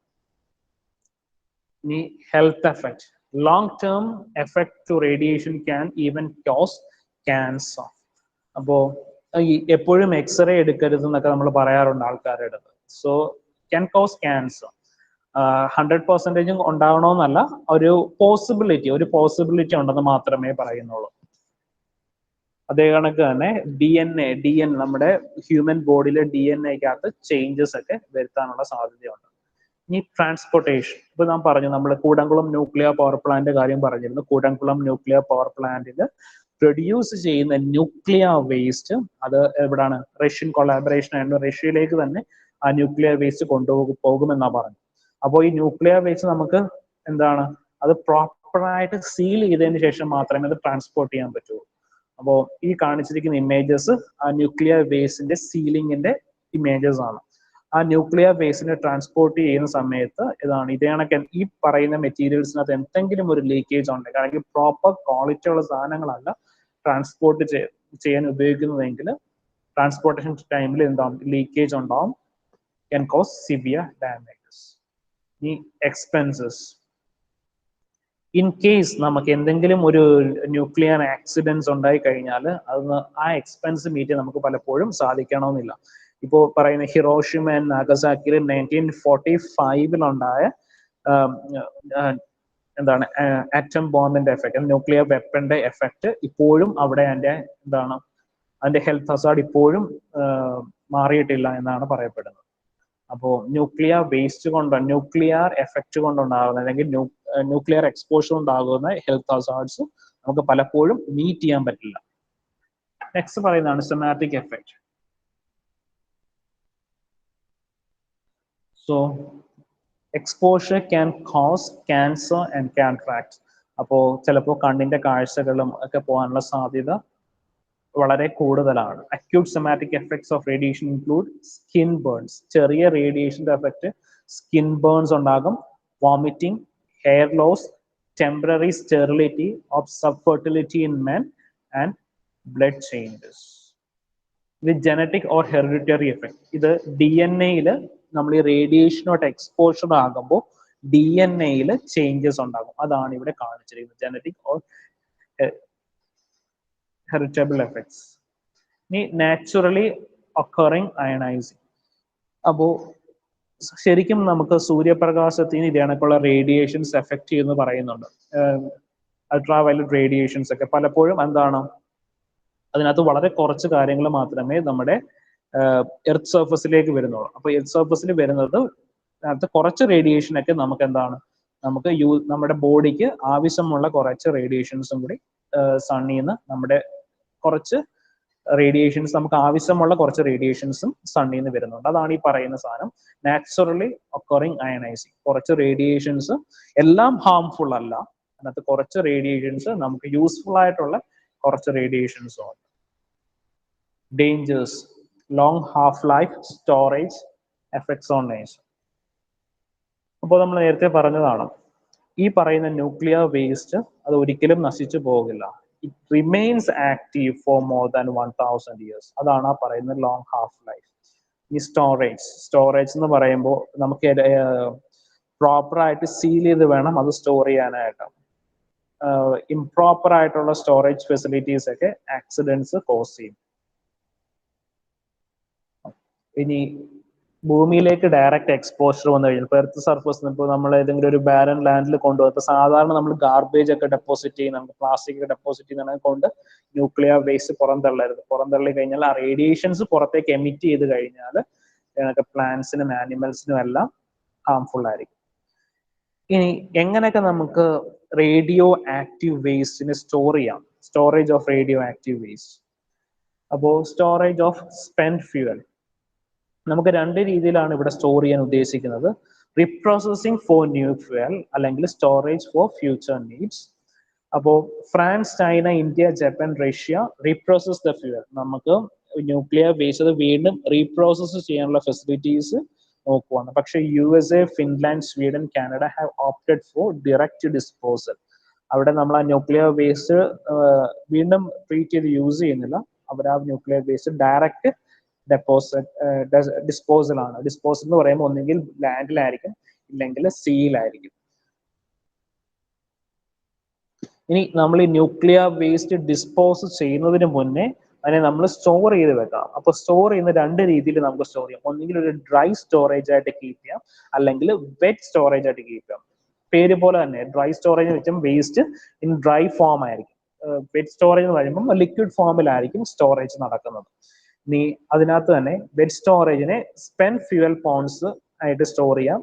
ഇനി health effect. Long term effect to radiation can even cause cancer. അപ്പോ എപ്പോഴും എക്സ്റേ എടുക്കരുത് എന്നൊക്കെ നമ്മൾ പറയാറുണ്ട് ആൾക്കാരുടെ അടുത്ത്. So can cause cancer. 100% ഉണ്ടാവണമെന്നല്ല, ഒരു പോസിബിലിറ്റി ഉണ്ടെന്ന് മാത്രമേ പറയുന്നുള്ളൂ. അതേ കണക്ക് തന്നെ DNA നമ്മുടെ ഹ്യൂമൻ ബോഡിയിലെ DNA-ക്കകത്ത് ചേഞ്ചസ് ഒക്കെ വരുത്താനുള്ള സാധ്യതയുണ്ട്. ഇനി ട്രാൻസ്പോർട്ടേഷൻ. ഇപ്പൊ ഞാൻ പറഞ്ഞു, നമ്മൾ കൂടംകുളം ന്യൂക്ലിയർ പവർ പ്ലാന്റ് കാര്യം പറഞ്ഞിരുന്നു. കൂടംകുളം ന്യൂക്ലിയർ പവർ പ്ലാന്റിൽ പ്രൊഡ്യൂസ് ചെയ്യുന്ന ന്യൂക്ലിയർ വേസ്റ്റ് അത് എവിടാണ്? റഷ്യൻ കൊളാബറേഷൻ ആയിരുന്നു. റഷ്യയിലേക്ക് തന്നെ ആ ന്യൂക്ലിയർ വേസ്റ്റ് പോകുമെന്നാ പറഞ്ഞു. അപ്പോൾ ഈ ന്യൂക്ലിയർ വേസ്റ്റ് നമുക്ക് എന്താണ്, അത് പ്രോപ്പറായിട്ട് സീൽ ചെയ്തതിന് ശേഷം മാത്രമേ അത് ട്രാൻസ്പോർട്ട് ചെയ്യാൻ പറ്റുള്ളൂ. അപ്പോൾ ഈ കാണിച്ചിരിക്കുന്ന ഇമേജസ് ആ ന്യൂക്ലിയർ വേസ്റ്റിന്റെ സീലിംഗിന്റെ ഇമേജസ് ആണ്. ആ ന്യൂക്ലിയർ വേസ്റ്റിനെ ട്രാൻസ്പോർട്ട് ചെയ്യുന്ന സമയത്ത് ഇത് കണക്ക് ഈ പറയുന്ന മെറ്റീരിയൽസിനകത്ത് എന്തെങ്കിലും ഒരു ലീക്കേജ് ഉണ്ട്, അല്ലെങ്കിൽ പ്രോപ്പർ ക്വാളിറ്റി ഉള്ള സാധനങ്ങളല്ല ട്രാൻസ്പോർട്ട് ചെയ്യാൻ ഉപയോഗിക്കുന്നതെങ്കിൽ ട്രാൻസ്പോർട്ടേഷൻ ടൈമിൽ എന്താവും, ലീക്കേജ് ഉണ്ടാവും, can cause severe damages. ഈ എക്സ്പെൻസസ്, ഇൻ കേസ് നമുക്ക് എന്തെങ്കിലും ഒരു ന്യൂക്ലിയർ ആക്സിഡൻസ് ഉണ്ടായി കഴിഞ്ഞാൽ ആ എക്സ്പെൻസ് മീറ്റ് നമുക്ക് പലപ്പോഴും സാധിക്കണമെന്നില്ല. ഇപ്പോൾ പറയുന്ന ഹിറോഷിമ ആൻഡ് നാഗസാക്കിയിൽ 1945 എന്താണ് ആറ്റം ബോംബിന്റെ എഫക്ട്, ന്യൂക്ലിയർ വെപ്പന്റെ എഫക്ട് ഇപ്പോഴും അവിടെ അതിന്റെ ഹെൽത്ത് ഹസാർഡ് ഇപ്പോഴും മാറിയിട്ടില്ല എന്നാണ് പറയപ്പെടുന്നത്. അപ്പോൾ ന്യൂക്ലിയർ വേസ്റ്റ് ന്യൂക്ലിയർ എഫക്ട് കൊണ്ടുണ്ടാകുന്ന അല്ലെങ്കിൽ ന്യൂക്ലിയർ എക്സ്പോഷർ ഉണ്ടാകുന്ന ഹെൽത്ത് ഹസാർഡ്സ് നമുക്ക് പലപ്പോഴും മീറ്റ് ചെയ്യാൻ പറ്റില്ല. നെക്സ്റ്റ് പറയുന്നതാണ് somatic effect. So exposure can cause cancer and cataract. അപ്പോൾ ചിലപ്പോൾ കണ്ണിന്റെ കാഴ്ചകളും ഒക്കെ പോകാനുള്ള സാധ്യത വളരെ കൂടുതലാണ്. Acute somatic effects of radiation include skin burns, ചെറിയ റേഡിയേഷന്റെ എഫക്ട് സ്കിൻ ബേൺസ് ഉണ്ടാകും, vomiting, hair loss, temporary sterility of subfertility in men and blood changes. ഇത് ജനറ്റിക് ഓർ ഹെറിഡിറ്ററി എഫക്ട്. ഇത് DNA നമ്മൾ ഈ റേഡിയേഷനോട്ട് എക്സ്പോഷർ ആകുമ്പോൾ DNA ചേഞ്ചസ് ഉണ്ടാകും. അതാണ് ഇവിടെ കാണിച്ചിരിക്കുന്നത്, ജനറ്റിക് ഓർ heritable effects. ഇനി നാച്ചുറലി ഒക്കറിങ് അയണൈസിങ്. അപ്പോൾ ശരിക്കും നമുക്ക് സൂര്യപ്രകാശത്തിന് ഇത് കണക്കുള്ള റേഡിയേഷൻസ് എഫക്ട് ചെയ്യുമെന്ന് പറയുന്നുണ്ട്. അൾട്രാ വയലറ്റ് റേഡിയേഷൻസ് ഒക്കെ പലപ്പോഴും അതിനകത്ത് വളരെ കുറച്ച് കാര്യങ്ങൾ മാത്രമേ നമ്മുടെ എർത്ത് സർഫസിലേക്ക് വരുന്നുള്ളൂ. അപ്പോൾ എർത്ത് സർഫസിൽ വരുന്നത് അതിനകത്ത് കുറച്ച് റേഡിയേഷൻ ഒക്കെ നമുക്ക് നമ്മുടെ ബോഡിക്ക് ആവശ്യമുള്ള കുറച്ച് റേഡിയേഷൻസും കൂടി സണ്ണിൽ നിന്ന് നമുക്ക് ആവശ്യമുള്ള കുറച്ച് റേഡിയേഷൻസും സണ്ണിൽ നിന്ന് വരുന്നുണ്ട്. അതാണ് ഈ പറയുന്ന സാധനം നാച്ചുറലി ഒക്കറിങ് അയണൈസിങ്. കുറച്ച് റേഡിയേഷൻസ്, എല്ലാം ഹാംഫുൾ അല്ല, അതിനകത്ത് കുറച്ച് റേഡിയേഷൻസ് നമുക്ക് യൂസ്ഫുൾ ആയിട്ടുള്ള കുറച്ച് റേഡിയേഷൻസും ഉണ്ട്. Dangers, long half life, storage, effects on nature. അപ്പോൾ നമ്മൾ നേരത്തെ പറഞ്ഞതാണ്, ഈ പറയുന്ന ന്യൂക്ലിയർ വേസ്റ്റ് അത് ഒരിക്കലും നശിച്ചു പോകില്ല. It remains active for more than 1000 years. അതാണ് ആ പറയുന്നത് ലോങ് ഹാഫ് ലൈഫ്. ഈ സ്റ്റോറേജ് എന്ന് പറയുമ്പോൾ നമുക്ക് പ്രോപ്പർ ആയിട്ട് സീൽ ചെയ്ത് വേണം അത് സ്റ്റോർ ചെയ്യാനായിട്ട്. ഇംപ്രോപ്പർ ആയിട്ടുള്ള സ്റ്റോറേജ് ഫെസിലിറ്റീസ് ഒക്കെ ആക്സിഡൻസ് കോസ് ചെയ്യും. ഇനി ഭൂമിയിലേക്ക് ഡയറക്റ്റ് എക്സ്പോഷർ വന്നു കഴിഞ്ഞാൽ, ഇപ്പോൾ എർത്ത് സർഫസ് ഇപ്പോൾ നമ്മൾ ഏതെങ്കിലും ഒരു ബാരൻ ലാൻഡിൽ കൊണ്ടുപോകും, സാധാരണ നമ്മൾ ഗാർബേജ് ഒക്കെ ഡെപ്പോസിറ്റ് ചെയ്യുന്നുണ്ട്, പ്ലാസ്റ്റിക് ഒക്കെ ഡെപ്പോസിറ്റ് ചെയ്യുന്നത് കൊണ്ട് ന്യൂക്ലിയർ വേസ്റ്റ് പുറന്തള്ളി കഴിഞ്ഞാൽ ആ റേഡിയേഷൻസ് പുറത്തേക്ക് എമിറ്റ് ചെയ്ത് കഴിഞ്ഞാൽ പ്ലാന്റ്സിനും ആനിമൽസിനും എല്ലാം ഹാംഫുൾ ആയിരിക്കും. ഇനി എങ്ങനെയൊക്കെ നമുക്ക് റേഡിയോ ആക്റ്റീവ് വേസ്റ്റിനെ സ്റ്റോർ ചെയ്യാം? Storage of radioactive waste. അപ്പോൾ സ്റ്റോറേജ് ഓഫ് സ്പെൻഡ് ഫ്യൂവൽ നമുക്ക് രണ്ട് രീതിയിലാണ് ഇവിടെ സ്റ്റോർ ചെയ്യാൻ ഉദ്ദേശിക്കുന്നത്. റീപ്രോസസിങ് ഫോർ ന്യൂ ഫ്യൂവൽ അല്ലെങ്കിൽ സ്റ്റോറേജ് ഫോർ ഫ്യൂച്ചർ നീഡ്സ്. അപ്പോൾ France, China, India, Japan, Russia reprocess the fuel. നമുക്ക് ന്യൂക്ലിയർ വേസ്റ്റ് വീണ്ടും റീപ്രോസസ് ചെയ്യാനുള്ള ഫെസിലിറ്റീസ് നോക്കുവാണ്. പക്ഷേ USA, Finland, Sweden, Canada have opted four direct disposal. അവിടെ നമ്മൾ ആ ന്യൂക്ലിയർ വേസ്റ്റ് വീണ്ടും ട്രീറ്റ് ചെയ്ത് യൂസ് ചെയ്യുന്നില്ല. അവർ ആ ന്യൂക്ലിയർ വേസ്റ്റ് ഡയറക്റ്റ് ഡിസ്പോസൽ ആണ്. ഡിസ്പോസൽ എന്ന് പറയുമ്പോൾ ഒന്നെങ്കിൽ ലാൻഡിലായിരിക്കും, ഇല്ലെങ്കിൽ സീയിലായിരിക്കും. ഇനി നമ്മൾ ഈ ന്യൂക്ലിയർ വേസ്റ്റ് ഡിസ്പോസ് ചെയ്യുന്നതിന് മുന്നേ അതിനെ നമ്മൾ സ്റ്റോർ ചെയ്ത് വെക്കാം. അപ്പോൾ സ്റ്റോർ ചെയ്യുന്ന രണ്ട് രീതിയിൽ നമുക്ക് സ്റ്റോർ ചെയ്യാം. ഒന്നെങ്കിൽ ഒരു ഡ്രൈ സ്റ്റോറേജ് ആയിട്ട് കീപ്പ് ചെയ്യാം, അല്ലെങ്കിൽ വെറ്റ് സ്റ്റോറേജ് ആയിട്ട് കീപ്പ് ചെയ്യാം. പേര് പോലെ തന്നെ ഡ്രൈ സ്റ്റോറേജ് വെച്ചും വേസ്റ്റ് ഇൻ ഡ്രൈ ഫോം ആയിരിക്കും. വെറ്റ് സ്റ്റോറേജ് എന്ന് പറയുമ്പോൾ ലിക്വിഡ് ഫോമിലായിരിക്കും സ്റ്റോറേജ് നടക്കുന്നത്. ഇനി അതിനകത്ത് തന്നെ വെറ്റ് സ്റ്റോറേജിനെ സ്പെൻഡ് ഫ്യൂവൽ പോണ്ട്സ് ആയിട്ട് സ്റ്റോർ ചെയ്യാം.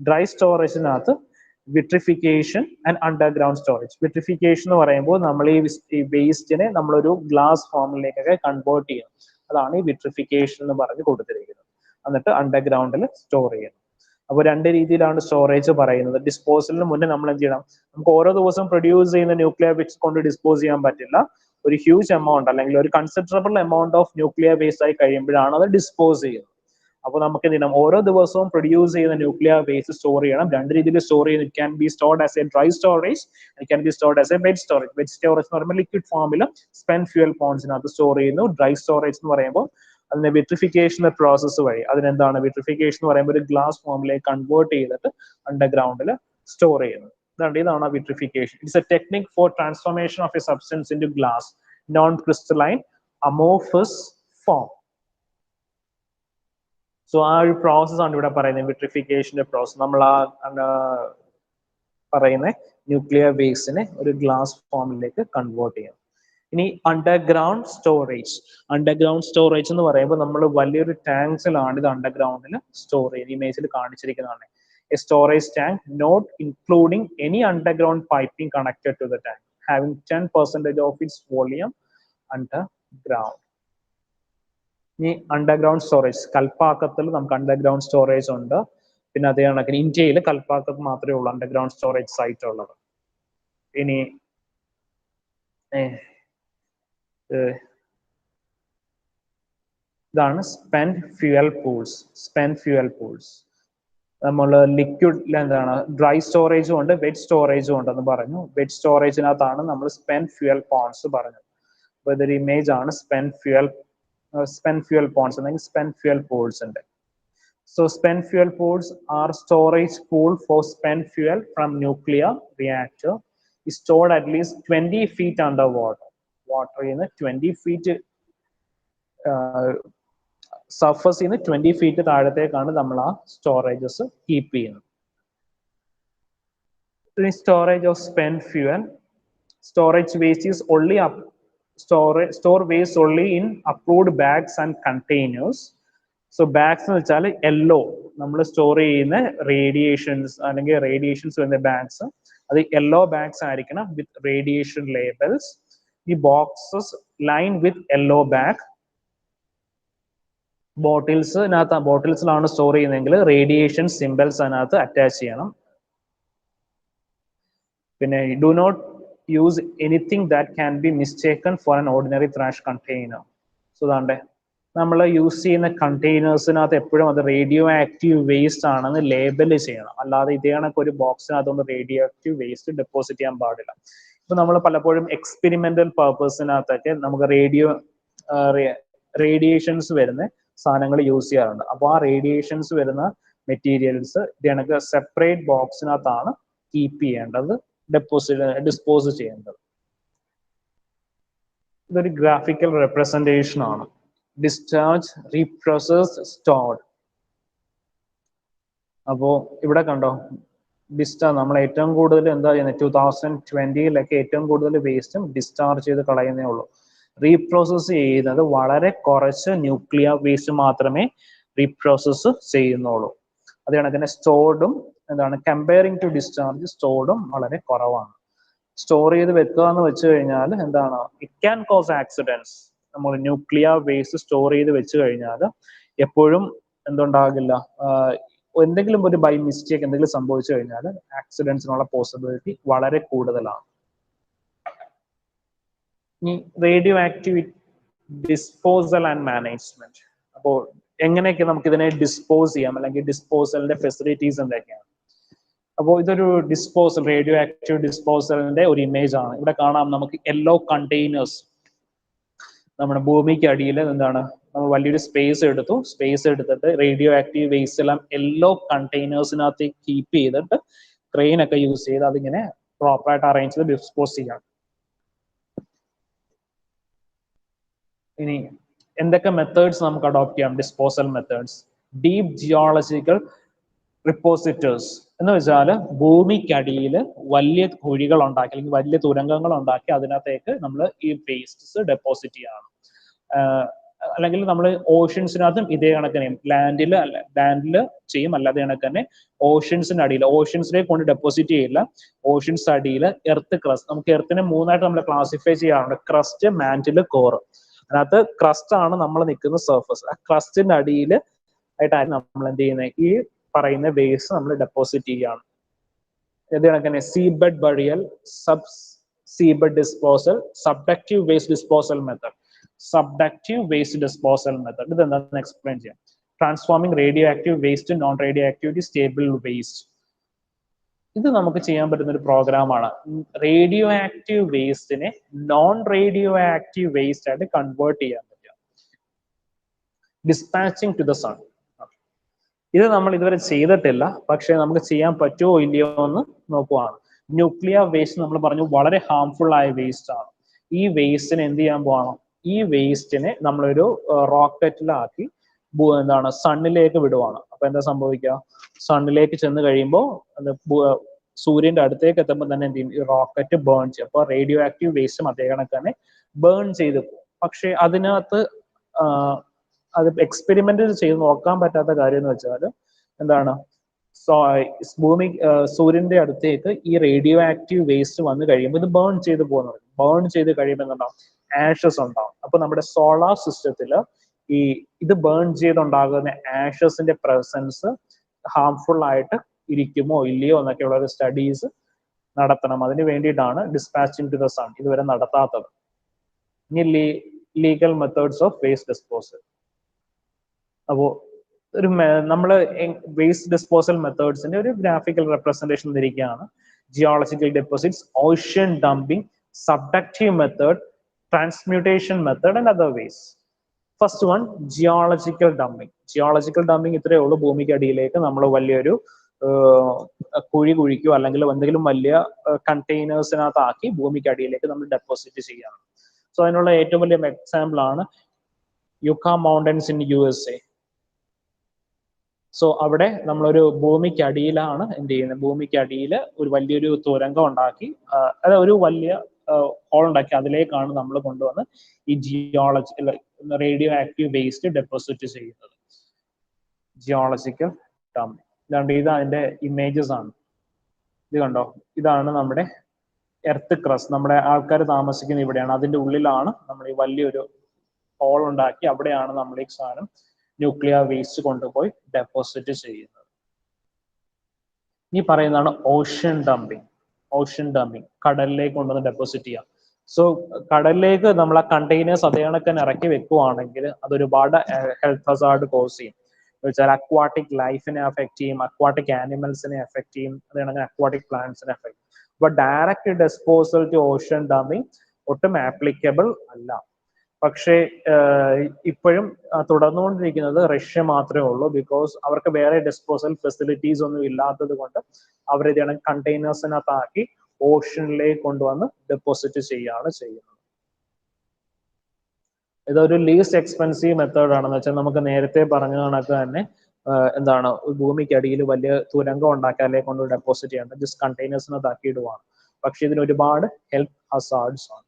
ഡ്രൈ സ്റ്റോറേജിനകത്ത് vitrification and underground storage. Vitrification എന്ന് പറയുമ്പോൾ നമ്മൾ ഈ വേസ്റ്റിനെ നമ്മളൊരു ഗ്ലാസ് ഫോമിലേക്കൊക്കെ കൺവേർട്ട് ചെയ്യണം. അതാണ് ഈ വിട്രിഫിക്കേഷൻ എന്ന് പറഞ്ഞ് കൊടുത്തിരിക്കുന്നത്. എന്നിട്ട് അണ്ടർഗ്രൗണ്ടിൽ സ്റ്റോർ ചെയ്യണം. അപ്പോൾ രണ്ട് രീതിയിലാണ് സ്റ്റോറേജ് പറയുന്നത്. ഡിസ്പോസലിന് മുന്നേ നമ്മൾ എന്ത് ചെയ്യണം? നമുക്ക് ഓരോ ദിവസം പ്രൊഡ്യൂസ് ചെയ്യുന്ന ന്യൂക്ലിയർ വേസ്റ്റ് കൊണ്ട് ഡിസ്പോസ് ചെയ്യാൻ പറ്റില്ല. ഒരു ഹ്യൂജ് എമൗണ്ട് അല്ലെങ്കിൽ ഒരു considerable amount of nuclear waste ആയി കഴിയുമ്പോഴാണ് അത് ഡിസ്പോസ് ചെയ്യുന്നത്. അപ്പോൾ നമുക്ക് എന്ത് ചെയ്യണം, ഓരോ ദിവസവും പ്രൊഡ്യൂസ് ചെയ്യുന്ന ന്യൂക്ലിയർ വേസ്റ്റ് സ്റ്റോർ ചെയ്യണം. രണ്ട് രീതിയിൽ സ്റ്റോർ ചെയ്യുന്നത്. It can be stored as a dry storage, it can be stored as a wet storage. Wet storage എന്ന് പറയുമ്പോൾ ലിക്വിഡ് ഫോമിൽ സ്പെൻഡ് ഫ്യൂൽ പോണ്ട്സിനകത്ത് സ്റ്റോർ ചെയ്യുന്നു. ഡ്രൈ സ്റ്റോറേജ് എന്ന് പറയുമ്പോൾ അതിന്റെ വിട്രിഫിക്കേഷൻ പ്രോസസ്സ് വഴി, അതിനെന്താണ് വിട്രിഫിക്കേഷൻ എന്ന് പറയുമ്പോൾ ഒരു ഗ്ലാസ് ഫോമിലേക്ക് കൺവേർട്ട് ചെയ്തിട്ട് അണ്ടർഗ്രൗണ്ടിൽ സ്റ്റോർ ചെയ്യുന്നു. ഇതാണ് vitrification. It's a technique for transformation of a substance into glass non crystalline amorphous form. So ആ ഒരു പ്രോസസ് ആണ് ഇവിടെ പറയുന്നത്, വിട്രിഫിക്കേഷന്റെ പ്രോസസ്. നമ്മൾ ആ പറയുന്ന ന്യൂക്ലിയർ വേസ്റ്റിനെ ഒരു ഗ്ലാസ് ഫോമിലേക്ക് കൺവേർട്ട് ചെയ്യണം. ഇനി അണ്ടർഗ്രൗണ്ട് സ്റ്റോറേജ്. അണ്ടർഗ്രൗണ്ട് സ്റ്റോറേജ് എന്ന് പറയുമ്പോൾ നമ്മൾ വലിയൊരു ടാങ്ക്സിലാണ് ഇത് അണ്ടർഗ്രൗണ്ടിൽ സ്റ്റോർ ചെയ്യുന്നത്. ഇമേജിൽ കാണിച്ചിരിക്കുന്നതാണ്. A storage tank not including any underground piping connected to the tank having 10% of its volume underground. ഇനി അണ്ടർഗ്രൗണ്ട് സ്റ്റോറേജ്. കൽപ്പാക്കത്തിൽ നമുക്ക് അണ്ടർഗ്രൗണ്ട് സ്റ്റോറേജ് ഉണ്ട്. പിന്നെ അതേ കണക്കിന് ഇന്ത്യയിൽ കൽപ്പാക്കത്ത് മാത്രമേ ഉള്ളൂ അണ്ടർഗ്രൗണ്ട് സ്റ്റോറേജ് സൈറ്റ് ഉള്ളത്. ഇനി ഇതാണ് spend fuel pools. Spend fuel pools നമ്മൾ ലിക്വിഡ് എന്താണ് ഡ്രൈ സ്റ്റോറേജും ഉണ്ട് വെറ്റ് സ്റ്റോറേജും ഉണ്ടെന്ന് പറഞ്ഞു. വെറ്റ് സ്റ്റോറേജിനകത്താണ് നമ്മൾ സ്പെൻഡ് ഫ്യൂവൽ പോണ്ട്സ് പറഞ്ഞത്. അപ്പോൾ ഇതൊരു ഇമേജ് ആണ് സ്പെൻഡ് ഫ്യൂവൽ പോണ്ട്സ് അല്ലെങ്കിൽ സ്പെൻഡ് ഫ്യൂവൽ പൂൾസ് ഉണ്ട്. So spent fuel pools are storage pool for spent fuel from nuclear reactor is stored at least 20 feet underwater. Water in 20 feet surface in 20 feet താഴത്തേക്കാണ് നമ്മൾ ആ storages keep ചെയ്യുന്നത്. Storage of spent fuel. Storage waste is only store waste only in approved bags and containers. So bags എന്ന് വെച്ചാൽ yellow നമ്മൾ store ചെയ്യുന്ന radiations വരുന്ന bags, അത് yellow bags ആയിരിക്കണം വിത്ത് റേഡിയേഷൻ ലേബൽസ്. ഈ boxes line with yellow bag. ബോട്ടിൽസിലാണ് store ചെയ്യുന്നതെങ്കിൽ റേഡിയേഷൻ സിംബൽസ് അതിനകത്ത് അറ്റാച്ച് ചെയ്യണം. പിന്നെ do not use anything that can be mistaken for an ordinary trash container. So ദാണ്ടെ നമ്മൾ യൂസ് ചെയ്യുന്ന കണ്ടെയ്നേഴ്സിനകത്ത് എപ്പോഴും അത് റേഡിയോ ആക്റ്റീവ് വേസ്റ്റ് ആണെന്ന് ലേബൽ ചെയ്യണം. അല്ലാതെ ഇതേ കണക്ക് ഒരു ബോക്സിനകത്തൊന്നും റേഡിയോ ആക്റ്റീവ് വേസ്റ്റ് ഡെപ്പോസിറ്റ് ചെയ്യാൻ പാടില്ല. ഇപ്പൊ നമ്മൾ പലപ്പോഴും എക്സ്പെരിമെന്റൽ പർപ്പസിനകത്തൊക്കെ നമുക്ക് റേഡിയേഷൻസ് വരുന്ന സാധനങ്ങൾ യൂസ് ചെയ്യാറുണ്ട്. അപ്പോൾ ആ റേഡിയേഷൻസ് വരുന്ന മെറ്റീരിയൽസ് ഇതേ കണക്ക് സെപ്പറേറ്റ് ബോക്സിനകത്താണ് കീപ്പ് ചെയ്യേണ്ടത്, ഡിസ്പോസ് ചെയ്യേണ്ടത്. ഇതൊരു ഗ്രാഫിക്കൽ റെപ്രസെന്റേഷൻ ആണ്. Discharge, reprocessed, stored. അപ്പോൾ ഇവിടെ കണ്ടോ ഡിസ്ചാർജ് നമ്മൾ ഏറ്റവും കൂടുതൽ എന്താ ചെയ്യുന്നത് 2020 ഏറ്റവും കൂടുതൽ വേസ്റ്റും ഡിസ്ചാർജ് ചെയ്ത് കളയുന്നേ ഉള്ളൂ. റീപ്രോസസ് ചെയ്യുന്നത് വളരെ കുറച്ച് ന്യൂക്ലിയർ വേസ്റ്റ് മാത്രമേ റീപ്രോസസ് ചെയ്യുന്നുള്ളൂ. അത് കണക്കിന് സ്റ്റോർഡും കമ്പയറിംഗ് ടു ഡിസ്ചാർജ് സ്റ്റോർഡും വളരെ കുറവാണ്. സ്റ്റോർ ചെയ്ത് വെക്കുക എന്ന് വെച്ച് കഴിഞ്ഞാൽ എന്താണ്, ഇറ്റ് ക്യാൻ കോസ് ആക്സിഡൻസ്. നമ്മൾ ന്യൂക്ലിയർ വേസ്റ്റ് സ്റ്റോർ ചെയ്ത് വെച്ച് കഴിഞ്ഞാൽ എപ്പോഴും എന്തുണ്ടാകില്ല, എന്തെങ്കിലും ഒരു ബൈ മിസ്റ്റേക്ക് എന്തെങ്കിലും സംഭവിച്ചു കഴിഞ്ഞാൽ ആക്സിഡൻസിനുള്ള പോസിബിലിറ്റി വളരെ കൂടുതലാണ്. ഇനി radio active disposal and management. അപ്പോൾ എങ്ങനെയൊക്കെ നമുക്ക് ഇതിനെ ഡിസ്പോസ് ചെയ്യാം, അല്ലെങ്കിൽ ഡിസ്പോസലിന്റെ ഫെസിലിറ്റീസ് എന്തൊക്കെയാണ്? അപ്പോൾ ഇതൊരു റേഡിയോ ആക്റ്റീവ് ഡിസ്പോസലിന്റെ ഒരു ഇമേജ് ആണ്. ഇവിടെ കാണാം നമുക്ക് യെല്ലോ കണ്ടെയ്നേഴ്സ്. നമ്മുടെ ഭൂമിക്ക് അടിയിൽ നമ്മൾ വലിയൊരു സ്പേസ് എടുത്തിട്ട് റേഡിയോ ആക്റ്റീവ് വേസ്റ്റ് എല്ലാം യെല്ലോ കണ്ടെയ്നേഴ്സിനകത്ത് കീപ്പ് ചെയ്തിട്ട് ക്രെയിൻ ഒക്കെ യൂസ് ചെയ്ത് അതിങ്ങനെ പ്രോപ്പറായിട്ട് അറേഞ്ച് ചെയ്ത് ഡിസ്പോസ് ചെയ്യാം. ഇനി എന്തൊക്കെ മെത്തേഡ്സ് നമുക്ക് അഡോപ്റ്റ് ചെയ്യാം? Disposal methods. ഡീപ് ജിയോളജിക്കൽ റിപ്പോസിറ്റേഴ്സ് എന്ന് വെച്ചാൽ ഭൂമിക്കടിയിൽ വലിയ കുഴികൾ ഉണ്ടാക്കി അല്ലെങ്കിൽ വലിയ തുരങ്കങ്ങൾ ഉണ്ടാക്കി അതിനകത്തേക്ക് നമ്മൾ ഈ വേസ്റ്റ്സ് ഡെപ്പോസിറ്റ് ചെയ്യണം. അല്ലെങ്കിൽ നമ്മൾ ഓഷ്യൻസിനകത്തും ഇതേ കണക്കിന് ലാൻഡിൽ ചെയ്യും. അല്ലാതെ കണക്ക് തന്നെ ഓഷ്യൻസിന്റെ അടിയിൽ, ഓഷ്യൻസിലേക്ക് കൊണ്ട് ഡെപ്പോസിറ്റ് ചെയ്യില്ല. ഓഷ്യൻസ് അടിയിൽ എർത്ത് ക്രസ്റ്റ്, നമുക്ക് എർത്തിനെ മൂന്നായിട്ട് നമ്മൾ ക്ലാസിഫൈ ചെയ്യാറുണ്ട്: ക്രസ്റ്റ്, മാന്റില്, കോർ. അതിനകത്ത് ക്രസ്റ്റ് ആണ് നമ്മൾ നിൽക്കുന്ന സർഫസ്. ആ ക്രസ്റ്റിന്റെ അടിയിൽ ആയിട്ടാണ് നമ്മൾ എന്ത് ചെയ്യുന്നത്, ഈ പറയുന്ന വേസ്റ്റ് നമ്മൾ ഡെപ്പോസിറ്റ് ചെയ്യുകയാണ്. ഇത് കണക്കിന് seabed burial, seabed disposal, subductive waste disposal method. ഇതെന്താണെന്ന് എക്സ്പ്ലെയിൻ ചെയ്യാം. Transforming radioactive waste non radioactive stable waste. ഇത് നമുക്ക് ചെയ്യാൻ പറ്റുന്ന ഒരു പ്രോഗ്രാമാണ്. റേഡിയോ ആക്റ്റീവ് വേസ്റ്റിനെ നോൺ റേഡിയോ ആക്റ്റീവ് വേസ്റ്റ് ആയിട്ട് കൺവേർട്ട് ചെയ്യാൻ പറ്റുക. Dispatching to the sun. ഇത് നമ്മൾ ഇതുവരെ ചെയ്തിട്ടില്ല, പക്ഷെ നമുക്ക് ചെയ്യാൻ പറ്റുമോ ഇല്ലയോ എന്ന് നോക്കുവാണ്. ന്യൂക്ലിയർ വേസ്റ്റ് നമ്മൾ പറഞ്ഞു വളരെ ഹാംഫുൾ ആയ വേസ്റ്റ് ആണ്. ഈ വേസ്റ്റിനെ എന്ത് ചെയ്യാൻ പോകണം? ഈ വേസ്റ്റിനെ നമ്മളൊരു റോക്കറ്റിലാക്കി എന്താണ് സണ്ണിലേക്ക് വിടുവാണ്. അപ്പൊ എന്താ സംഭവിക്കുക? സണ്ണിലേക്ക് ചെന്ന് കഴിയുമ്പോൾ സൂര്യന്റെ അടുത്തേക്ക് എത്തുമ്പോൾ തന്നെ എന്ത് ചെയ്യും? ഈ റോക്കറ്റ് ബേൺ ചെയ്യും. അപ്പോൾ റേഡിയോ ആക്റ്റീവ് വേസ്റ്റും അതേ കണക്ക് തന്നെ ബേൺ ചെയ്ത് പോകും. പക്ഷെ അതിനകത്ത് അത് എക്സ്പെരിമെന്റ് ചെയ്ത് നോക്കാൻ പറ്റാത്ത കാര്യം എന്ന് വെച്ചാൽ എന്താണ്, സൂര്യന്റെ അടുത്തേക്ക് ഈ റേഡിയോ ആക്റ്റീവ് വേസ്റ്റ് വന്നു കഴിയുമ്പോൾ ഇത് ബേൺ ചെയ്ത് പോകുന്നത്. ബേൺ ചെയ്ത് കഴിയുമ്പോൾ എന്തുണ്ടാവും? ആഷസ് ഉണ്ടാവും. അപ്പൊ നമ്മുടെ സോളാർ സിസ്റ്റത്തിൽ ഈ ഇത് ബേൺ ചെയ്തുണ്ടാകുന്ന ആഷസിന്റെ പ്രസൻസ് ഹാംഫുൾ ആയിട്ട് ഇരിക്കുമോ ഇല്ലയോ എന്നൊക്കെയുള്ള ഒരു സ്റ്റഡീസ് നടത്തണം. അതിന് വേണ്ടിയിട്ടാണ് ഡിസ്പാച്ചിങ് ടു ദ സൺ ഇതുവരെ നടത്താത്തത്. ഇനി legal methods of waste disposal. അപ്പോൾ ഒരു നമ്മൾ വേസ്റ്റ് ഡിസ്പോസൽ മെത്തേഡ്സിന്റെ ഒരു ഗ്രാഫിക്കൽ റെപ്രസെന്റേഷൻ തന്നിരിക്കുകയാണ്. Geological deposits, ocean dumping, subductive method, transmutation method and other ways. First one, geological dumping. Geological dumping ഇത്രയേ ഉള്ളൂ. ഭൂമിക്ക് അടിയിലേക്ക് നമ്മൾ വലിയൊരു കുഴി കുഴിക്കുകയോ അല്ലെങ്കിൽ എന്തെങ്കിലും വലിയ കണ്ടെയ്നേഴ്സിനകത്താക്കി ഭൂമിക്ക് അടിയിലേക്ക് നമ്മൾ ഡെപ്പോസിറ്റ് ചെയ്യാണ്. സോ അതിനുള്ള ഏറ്റവും വലിയ എക്സാമ്പിൾ ആണ് യുക്ക മൗണ്ടൻസ് ഇൻ USA. സോ അവിടെ നമ്മളൊരു ഭൂമിക്ക് അടിയിലാണ് എന്ത് ചെയ്യുന്നത്? ഭൂമിക്ക് അടിയിൽ ഒരു വലിയൊരു തുരങ്കം ഉണ്ടാക്കി, അതായത് ഒരു വലിയ ഹോൾ ഉണ്ടാക്കി അതിലേക്കാണ് നമ്മൾ കൊണ്ടുവന്ന് ഈ റേഡിയോ ആക്റ്റീവ് വേസ്റ്റ് ഡെപ്പോസിറ്റ് ചെയ്യുന്നത്. Geological dumping. ഇതാണ്ട് ഇത് അതിന്റെ ഇമേജസ് ആണ്. ഇത് കണ്ടോ? ഇതാണ് നമ്മുടെ എർത്ത് ക്രസ്റ്റ്. നമ്മുടെ ആൾക്കാർ താമസിക്കുന്ന ഇവിടെയാണ്. അതിന്റെ ഉള്ളിലാണ് നമ്മൾ ഈ വലിയൊരു ഹോൾ ഉണ്ടാക്കി അവിടെയാണ് നമ്മൾ ഈ സാധനം ന്യൂക്ലിയർ വേസ്റ്റ് കൊണ്ടുപോയി ഡെപ്പോസിറ്റ് ചെയ്യുന്നത്. ഈ പറയുന്നതാണ് ഓഷ്യൻ ഡംപിംഗ്. ഓഷ്യൻ ഡംപിംഗ് കടലിലേക്ക് കൊണ്ടുവന്ന് ഡെപ്പോസിറ്റ് ചെയ്യാം. സോ കടലിലേക്ക് നമ്മൾ ആ കണ്ടെയ്നേഴ്സ് അതേ കണക്ക് ഇറക്കി വെക്കുവാണെങ്കിൽ അതൊരുപാട് ഹെൽത്ത് ഹസാർഡ് കോസ് ചെയ്യും. വെച്ചാൽ അക്വാട്ടിക് ലൈഫിനെ അഫക്ട് ചെയ്യും, അക്വാട്ടിക് ആനിമൽസിനെ അഫക്ട് ചെയ്യും, അതേകണക്ക് അക്വാട്ടിക് പ്ലാന്റ്സിനെ അഫക്ട് ചെയ്യും. അപ്പൊ direct disposal to ocean dumping ഒട്ടും ആപ്ലിക്കബിൾ അല്ല. പക്ഷേ ഇപ്പോഴും തുടർന്നുകൊണ്ടിരിക്കുന്നത് റഷ്യ മാത്രമേ ഉള്ളൂ. ബിക്കോസ് അവർക്ക് വേറെ ഡിസ്പോസൽ ഫെസിലിറ്റീസ് ഒന്നും ഇല്ലാത്തത് കൊണ്ട് അവരിതാണ് കണ്ടെയ്നേഴ്സിനകത്താക്കി ഓഷനിലേക്ക് കൊണ്ടുവന്ന് ഡെപ്പോസിറ്റ് ചെയ്യാണ് ചെയ്യുന്നത്. ഇതൊരു ലീസ്റ്റ് എക്സ്പെൻസീവ് മെത്തേഡ് ആണെന്ന് വെച്ചാൽ നമുക്ക് നേരത്തെ പറഞ്ഞ കണക്ക് തന്നെ എന്താണ് ഭൂമിക്കടിയിൽ വലിയ തുരങ്കം ഉണ്ടാക്കാനേ കൊണ്ട് ഡെപ്പോസിറ്റ് ചെയ്യേണ്ട, ജസ്റ്റ് കണ്ടെയ്നേഴ്സിനകത്താക്കി ഇടുവാണ്. പക്ഷെ ഇതിന് ഒരുപാട് ഹെൽത്ത് ഹസാർഡ്സ് ഉണ്ട്.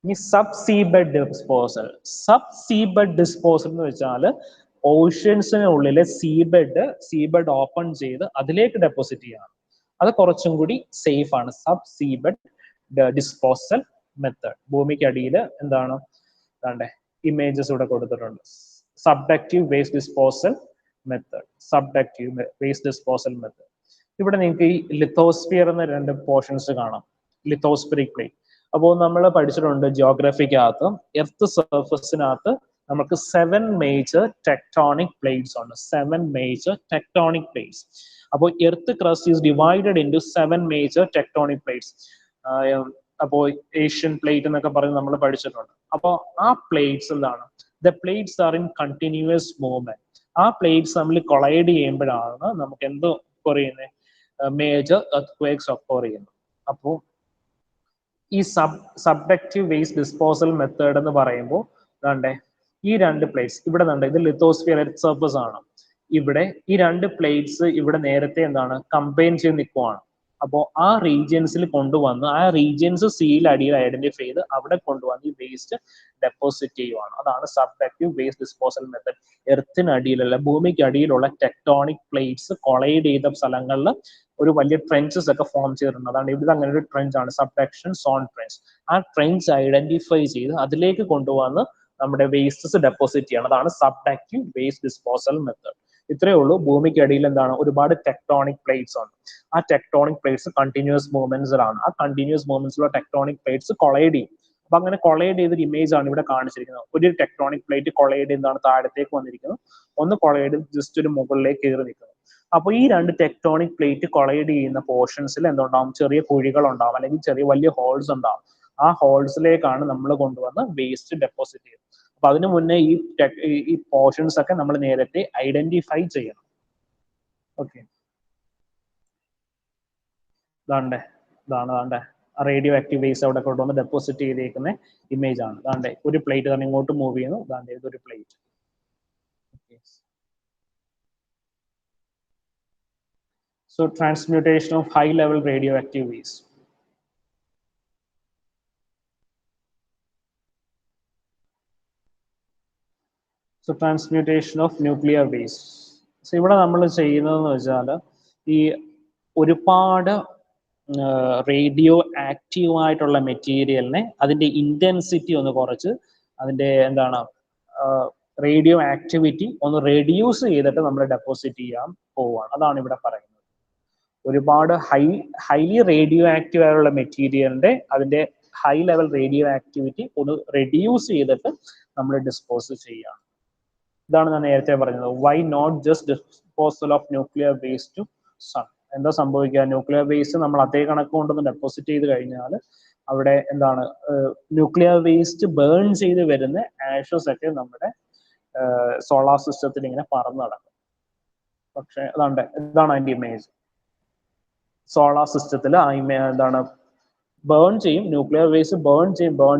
ഇനി sub seabed disposal. Sub seabed disposal എന്ന് വെച്ചാൽ ഓഷ്യൻസിനുള്ളിലെ സീബെഡ് ഓപ്പൺ ചെയ്ത് അതിലേക്ക് ഡെപ്പോസിറ്റ് ചെയ്യാണ്. അത് കുറച്ചും കൂടി സേഫ് ആണ്. Sub seabed disposal method. ഭൂമിക്കടിയിൽ എന്താണ് ഇമേജസ് ഇവിടെ കൊടുത്തിട്ടുണ്ട്. Subductive waste disposal method. Subductive waste disposal method. ഇവിടെ നിങ്ങൾക്ക് ഈ ലിത്തോസ്ഫിയർ എന്ന രണ്ട് പോർഷൻസ് കാണാം. Lithospheric plate. അപ്പോൾ നമ്മൾ പഠിച്ചിട്ടുണ്ട് ജിയോഗ്രഫിക്കകത്ത് എർത്ത് സർഫസിനകത്ത് നമുക്ക് 7 മേജർ ടെക്ടോണിക് പ്ലേറ്റ്സ് ഉണ്ട്. 7 മേജർ ടെക്ടോണിക് പ്ലേറ്റ്സ്. അപ്പോൾ earth crust is divided into 7 major tectonic plates. അപ്പോൾ ഏഷ്യൻ പ്ലേറ്റ് എന്നൊക്കെ പറഞ്ഞ് നമ്മൾ പഠിച്ചിട്ടുണ്ട്. അപ്പോൾ ആ പ്ലേറ്റ്സ് എന്താണ്? The plates are in continuous movement. ആ പ്ലേറ്റ്സ് നമ്മൾ കൊളൈഡ് ചെയ്യുമ്പോഴാണ് നമുക്ക് എന്ത് പറയുന്നത്? മേജർ എർത്ത്ക്വേക്സ് ഒക്കർ ചെയ്യുന്നത്. അപ്പോൾ ഈ സബ്ഡക്റ്റീവ് വേസ്റ്റ് ഡിസ്പോസൽ മെത്തേഡ് എന്ന് പറയുമ്പോൾ ഈ രണ്ട് പ്ലേറ്റ്സ് ഇവിടെ ഇത് ലിത്തോസ്ഫിയർ എർത്ത് സർഫസ് ആണ്. ഇവിടെ ഈ രണ്ട് പ്ലേറ്റ്സ് ഇവിടെ നേരത്തെ കമ്പൈൻ ചെയ്ത് നിൽക്കുവാണ്. അപ്പോൾ ആ റീജിയൻസിൽ കൊണ്ടുവന്ന് ആ റീജിയൻസ് സീൽ അടിയിൽ ഐഡന്റിഫൈ ചെയ്ത് അവിടെ കൊണ്ടുവന്ന് ഈ വേസ്റ്റ് ഡെപ്പോസിറ്റ് ചെയ്യുവാണ്. അതാണ് സബ്ഡക്റ്റീവ് വേസ്റ്റ് ഡിസ്പോസൽ മെത്തേഡ്. എർത്തിനടിയിലുള്ള ഭൂമിക്ക് അടിയിലുള്ള ടെക്ടോണിക് പ്ലേറ്റ്സ് കൊളൈഡ് ചെയ്ത സ്ഥലങ്ങളിൽ ഒരു വലിയ ട്രെഞ്ചസ് ഒക്കെ ഫോം ചെയ്തിട്ടുണ്ട്. അതാണ് ഇവിടെ അങ്ങനെ ഒരു ട്രെഞ്ച് ആണ്, സബ്ഡക്ഷൻ സോൺ ട്രെഞ്ച്. ആ ട്രെഞ്ച് ഐഡന്റിഫൈ ചെയ്ത് അതിലേക്ക് കൊണ്ടുവന്ന് നമ്മുടെ വേസ്റ്റസ് ഡെപ്പോസിറ്റ് ചെയ്യണം. അതാണ് സബ്ഡക്റ്റീവ് വേസ്റ്റ് ഡിസ്പോസൽ മെത്തേഡ്. ഇത്രയേ ഉള്ളൂ. ഭൂമിക്കടിയിൽ ഒരുപാട് ടെക്ടോണിക് പ്ലേറ്റ്സ് ഉണ്ട്. ആ ടെക്ടോണിക് പ്ലേറ്റ്സ് കണ്ടിന്യൂസ് മൂവ്മെന്റ്സിലാണ്. ആ കണ്ടിന്യൂസ് മൂവ്മെന്റ്സിലുള്ള ടെക്ടോണിക് പ്ലേറ്റ്സ് കൊളൈഡ് ചെയ്യും. അപ്പൊ അങ്ങനെ കൊളൈഡ് ചെയ്തൊരു ഇമേജ് ആണ് ഇവിടെ കാണിച്ചിരിക്കുന്നത്. ഒരു ടെക്ടോണിക് പ്ലേറ്റ് കൊളൈഡ് എന്താണ് താഴത്തേക്ക് വന്നിരിക്കുന്നത്, ഒന്ന് കൊളൈഡ് ജസ്റ്റ് ഒരു മുകളിലേക്ക് കയറി നിൽക്കുന്നു. അപ്പോൾ ഈ രണ്ട് ടെക്ടോണിക് പ്ലേറ്റ് കൊളൈഡ് ചെയ്യുന്ന പോർഷൻസിൽ എന്തുണ്ടാവും, ചെറിയ കുഴികൾ ഉണ്ടാവും, അല്ലെങ്കിൽ ചെറിയ വലിയ ഹോൾസ് ഉണ്ടാവും. ആ ഹോൾസിലേക്കാണ് നമ്മൾ കൊണ്ടുവന്ന് വേസ്റ്റ് ഡെപ്പോസിറ്റ് ചെയ്യുന്നത്. അപ്പൊ അതിനു മുന്നേ ഈ പോർഷൻസ് ഒക്കെ നമ്മൾ നേരത്തെ ഐഡന്റിഫൈ ചെയ്യണം. ഓക്കെ, ഇതാണ് റേഡിയോ ആക്റ്റീവ് വേസ്റ്റ് അവിടെ കൊണ്ടുവന്ന് ഡെപ്പോസിറ്റ് ചെയ്തേക്കുന്ന ഇമേജ് ആണ്. ദാണ്ടെ ഒരു പ്ലേറ്റ് തന്നെ ഇങ്ങോട്ട് മൂവ് ചെയ്യുന്നു, ദാണ്ടെ ഇതൊരു plate. So transmutation of high level radioactive waste. So transmutation of nuclear waste. So ഇവിടെ നമ്മൾ ചെയ്യുന്നതെന്ന് വെച്ചാൽ ഈ ഒരുപാട് റേഡിയോ ആക്റ്റീവ് ആയിട്ടുള്ള മെറ്റീരിയലിനെ അതിന്റെ ഇന്റൻസിറ്റി ഒന്ന് കുറച്ച് അതിന്റെ എന്താണ് റേഡിയോ ആക്ടിവിറ്റി ഒന്ന് റെഡ്യൂസ് ചെയ്തിട്ട് നമ്മൾ ഡെപ്പോസിറ്റ് ചെയ്യാൻ പോവുകയാണ്. അതാണ് ഇവിടെ പറയുന്നത്. ഒരുപാട് ഹൈലി റേഡിയോ ആക്റ്റീവ് ആയിട്ടുള്ള മെറ്റീരിയലിന്റെ അതിന്റെ ഹൈ ലെവൽ റേഡിയോ ആക്ടിവിറ്റി ഒന്ന് റെഡ്യൂസ് ചെയ്തിട്ട് നമ്മൾ ഡിസ്പോസ് ചെയ്യുകയാണ്. ഇതാണ് ഞാൻ നേരത്തെ പറഞ്ഞത്. Why not just disposal of nuclear waste to sun. എന്താ സംഭവിക്കുക, ന്യൂക്ലിയർ വേസ്റ്റ് നമ്മൾ അതേ കണക്ക് കൊണ്ടൊന്ന് ഡെപ്പോസിറ്റ് ചെയ്ത് കഴിഞ്ഞാൽ അവിടെ എന്താണ് ന്യൂക്ലിയർ വേസ്റ്റ് ബേൺ ചെയ്ത് വരുന്ന ആഷസ് ഒക്കെ നമ്മുടെ സോളാർ സിസ്റ്റത്തിൽ ഇങ്ങനെ പറന്ന് നടക്കും. പക്ഷെ ഇതാണ് അതിന്റെ ഇമേജ്. സോളാർ സിസ്റ്റത്തിൽ എന്താണ് ബേൺ ചെയ്യും, ന്യൂക്ലിയർ വേസ്റ്റ് ബേൺ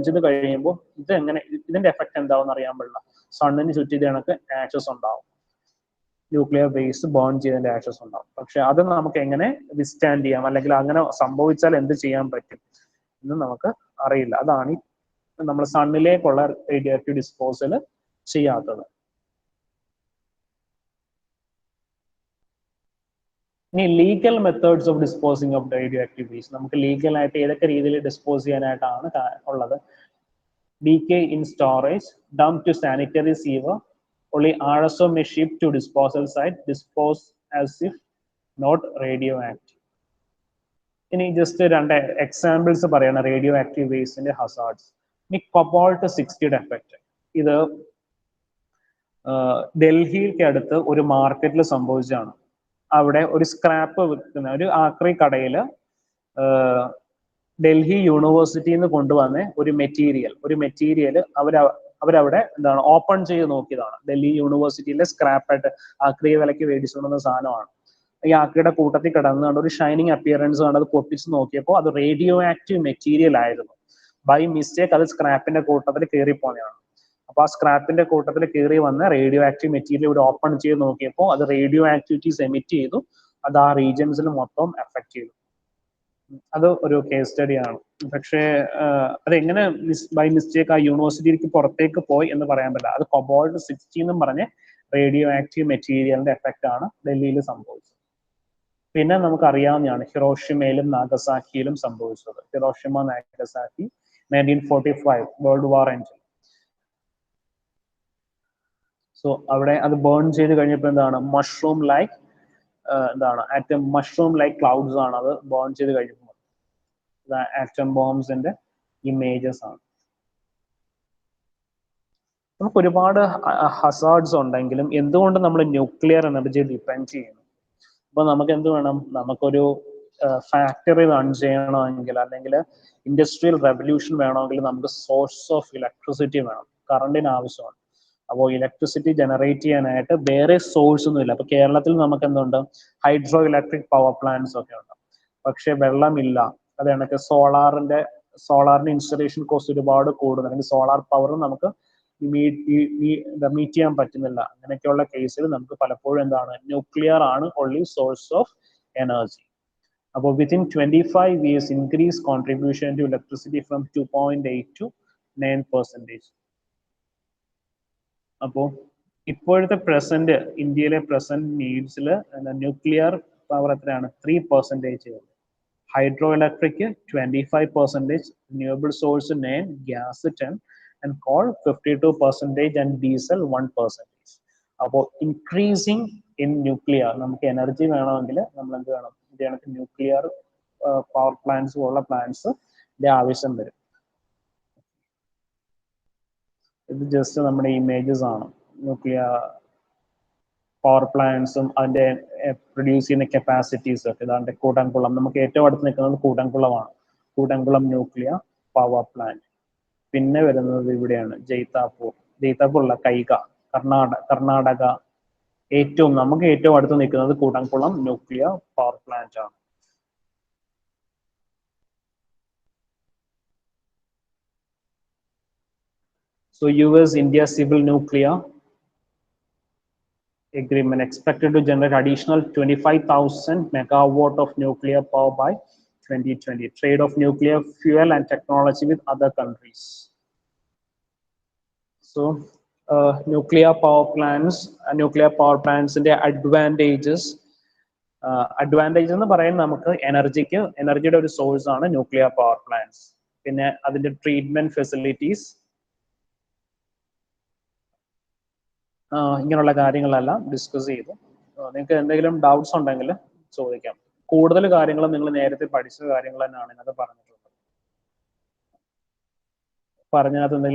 ചെയ്ത് കഴിയുമ്പോൾ ഇതിന്റെ എഫക്ട് എന്താവും അറിയാൻ പാടില്ല. സണ്ണിന് ചുറ്റി കണക്ക് ആഷസ് ഉണ്ടാവും, ന്യൂക്ലിയർ വേസ്റ്റ് ബേൺ ചെയ്തതിന്റെ ആഷസ് ഉണ്ടാവും. പക്ഷെ അത് നമുക്ക് എങ്ങനെ വിസ്റ്റാൻഡ് ചെയ്യാം, അല്ലെങ്കിൽ അങ്ങനെ സംഭവിച്ചാൽ എന്ത് ചെയ്യാൻ പറ്റും എന്ന് നമുക്ക് അറിയില്ല. അതാണ് നമ്മൾ സണ്ണിലേക്കുള്ള റേഡിയോ ആക്റ്റീവ് ഡിസ്പോസൽ ചെയ്യാത്തത്. ഇനി legal methods of disposing of radioactive waste. നമുക്ക് ലീഗലായിട്ട് ഏതൊക്കെ രീതിയിൽ ഡിസ്പോസ് ചെയ്യാനായിട്ടാണ് ഉള്ളത്. decay in storage, dump to sanitary sewer, only RSO may ship to disposal site, dispose as if not radioactive. ഇനി just രണ്ട് examples പറയണം റേഡിയോ ആക്റ്റീവ് വേസ്റ്റിന്റെ ഹസാർഡ്സ്. ഇനി cobalt 60 effect. ഇത് ഡൽഹിക്ക് അടുത്ത് ഒരു മാർക്കറ്റിൽ സംഭവിച്ചതാണ്. അവിടെ ഒരു സ്ക്രാപ്പ് വിൽക്കുന്ന ഒരു ആക്രി കടയിൽ ഡൽഹി യൂണിവേഴ്സിറ്റിയിൽ നിന്ന് കൊണ്ടുവന്ന ഒരു മെറ്റീരിയൽ അവരവിടെ എന്താണ് ഓപ്പൺ ചെയ്ത് നോക്കിയതാണ്. ഡൽഹി യൂണിവേഴ്സിറ്റിയിലെ സ്ക്രാപ്പായിട്ട് ആക്രിയ വിലയ്ക്ക് മേടിച്ചുകൊണ്ടുവന്ന സാധനമാണ്. ഈ ആക്രിയുടെ കൂട്ടത്തിൽ കിടന്നുകൊണ്ട് ഒരു ഷൈനിങ് അപ്പിയറൻസ് ആണ്. അത് പൊട്ടിച്ച് നോക്കിയപ്പോൾ അത് റേഡിയോ ആക്റ്റീവ് മെറ്റീരിയൽ ആയിരുന്നു. ബൈ മിസ്റ്റേക്ക് അത് സ്ക്രാപ്പിന്റെ കൂട്ടത്തിൽ കയറിപ്പോന്നെയാണ്. അപ്പൊ ആ സ്ക്രാപ്പിന്റെ കൂട്ടത്തിൽ കയറി വന്ന റേഡിയോ ആക്റ്റീവ് മെറ്റീരിയൽ ഇവിടെ ഓപ്പൺ ചെയ്ത് നോക്കിയപ്പോൾ അത് റേഡിയോ ആക്ടിവിറ്റീസ് എമിറ്റ് ചെയ്തു. അത് ആ റീജിയൻസിൽ മൊത്തം എഫക്ട് ചെയ്തു. അത് ഒരു കേസ് സ്റ്റഡി ആണ്. പക്ഷേ അതെങ്ങനെ ബൈ മിസ്റ്റേക്ക് ആ യൂണിവേഴ്സിറ്റിക്ക് പുറത്തേക്ക് പോയി എന്ന് പറയാൻ പറ്റില്ല. അത് കൊബോൾട്ട് 60 എന്നും പറഞ്ഞ് റേഡിയോ ആക്റ്റീവ് മെറ്റീരിയലിന്റെ എഫക്റ്റ് ആണ് ഡൽഹിയിൽ സംഭവിച്ചത്. പിന്നെ നമുക്ക് അറിയാവുന്നതാണ് ഹിറോഷിമയിലും നാഗസാക്കിയിലും സംഭവിച്ചത്. Hiroshima Nagasaki 1945 world war end. So അവിടെ അത് ബേൺ ചെയ്ത് കഴിഞ്ഞപ്പോൾ എന്താണ് mushroom like mushroom like clouds ആണ് അത് ബേൺ ചെയ്ത് കഴിഞ്ഞപ്പോൾ. ആറ്റം ബോംബ്സിന്റെ ഇമേജസ് ആണ്. നമുക്ക് ഒരുപാട് ഹസാർഡ്സ് ഉണ്ടെങ്കിലും എന്തുകൊണ്ട് നമ്മൾ ന്യൂക്ലിയർ എനർജി ഡിപ്പെൻഡ് ചെയ്യുന്നു? അപ്പൊ നമുക്ക് എന്ത് വേണം, നമുക്കൊരു ഫാക്ടറി റൺ ചെയ്യണമെങ്കിൽ അല്ലെങ്കിൽ ഇൻഡസ്ട്രിയൽ റെവല്യൂഷൻ വേണമെങ്കിൽ നമുക്ക് സോഴ്സ് ഓഫ് ഇലക്ട്രിസിറ്റി വേണം, കറണ്ടിന് ആവശ്യമാണ്. അപ്പോൾ ഇലക്ട്രിസിറ്റി ജനറേറ്റ് ചെയ്യാനായിട്ട് വേറെ സോഴ്സ് ഒന്നും ഇല്ല. അപ്പൊ കേരളത്തിൽ നമുക്ക് എന്തുണ്ട്, ഹൈഡ്രോ ഇലക്ട്രിക് പവർ പ്ലാന്റ്സ് ഒക്കെ ഉണ്ട്. പക്ഷെ വെള്ളമില്ല. അത് കണക്ക് സോളാറിന്റെ ഇൻസ്റ്റലേഷൻ കോസ്റ്റ് ഒരുപാട് കൂടുന്നു, അല്ലെങ്കിൽ സോളാർ പവർ നമുക്ക് മീറ്റ് ചെയ്യാൻ പറ്റുന്നില്ല. അങ്ങനെയൊക്കെയുള്ള കേസിൽ നമുക്ക് പലപ്പോഴും എന്താണ് ന്യൂക്ലിയർ ആണ് ഓൺലി സോഴ്സ് ഓഫ് എനർജി. അപ്പോൾ within 25 years increase contribution to electricity from 2.8 to 9%. അപ്പോൾ ഇപ്പോഴത്തെ ഇന്ത്യയിലെ പ്രസന്റ് നീഡ്സിൽ ന്യൂക്ലിയർ പവർ എത്രയാണ്? 3%. Hydro electric 25%, renewable source 9, gas 10 and coal 52% and diesel 1%. അപ്പോൾ ഇൻക്രീസിങ് ഇൻ ന്യൂക്ലിയർ, നമുക്ക് എനർജി വേണമെങ്കിൽ നമ്മൾ എന്ത് വേണം, ഇത് ന്യൂക്ലിയർ പവർ പ്ലാന്റ്സ് പോലുള്ള പ്ലാന്റ്സ് ആവശ്യം വരും. ഇത് ജസ്റ്റ് നമ്മുടെ ഇമേജസ് ആണ്. ന്യൂക്ലിയർ പവർ പ്ലാന്റ്സും അതിന്റെ പ്രൊഡ്യൂസ് ചെയ്യുന്ന കപ്പാസിറ്റീസ് ഒക്കെ. ഇതാണ്ട് കൂട്ടൻകുളം, നമുക്ക് ഏറ്റവും അടുത്ത് നിൽക്കുന്നത് കൂട്ടൻകുളമാണ്. കൂട്ടൻകുളം ന്യൂക്ലിയർ പവർ പ്ലാന്റ്. പിന്നെ വരുന്നത് ഇവിടെയാണ് ജയ്താപൂർ. ജയ്താപൂർ അല്ല, കൈഗ, കർണാടക. നമുക്ക് ഏറ്റവും അടുത്ത് നിൽക്കുന്നത് കൂട്ടൻകുളം ന്യൂക്ലിയർ പവർ പ്ലാന്റ് ആണ്. So US-India civil nuclear agreement expected to generate additional 25,000 megawatt of nuclear power by 2020. Trade of nuclear fuel and technology with other countries. So nuclear power plants in their advantages. Advantage എന്ന് പറയുന്നത് നമുക്ക് എനർജിയുടെ ഒരു source ആണ് nuclear power plants. പിന്നെ അതിന്റെ treatment facilities, ഇങ്ങനെയുള്ള കാര്യങ്ങളെല്ലാം ഡിസ്കസ് ചെയ്തു. നിങ്ങൾക്ക് എന്തെങ്കിലും ഡൗട്ട്സ് ഉണ്ടെങ്കിൽ ചോദിക്കാം. കൂടുതൽ കാര്യങ്ങൾ നിങ്ങൾ നേരത്തെ പഠിച്ച കാര്യങ്ങൾ തന്നെയാണ് ഇതിനകത്ത് പറഞ്ഞിട്ടുള്ളത്. പറഞ്ഞതിനകത്ത് എന്തെങ്കിലും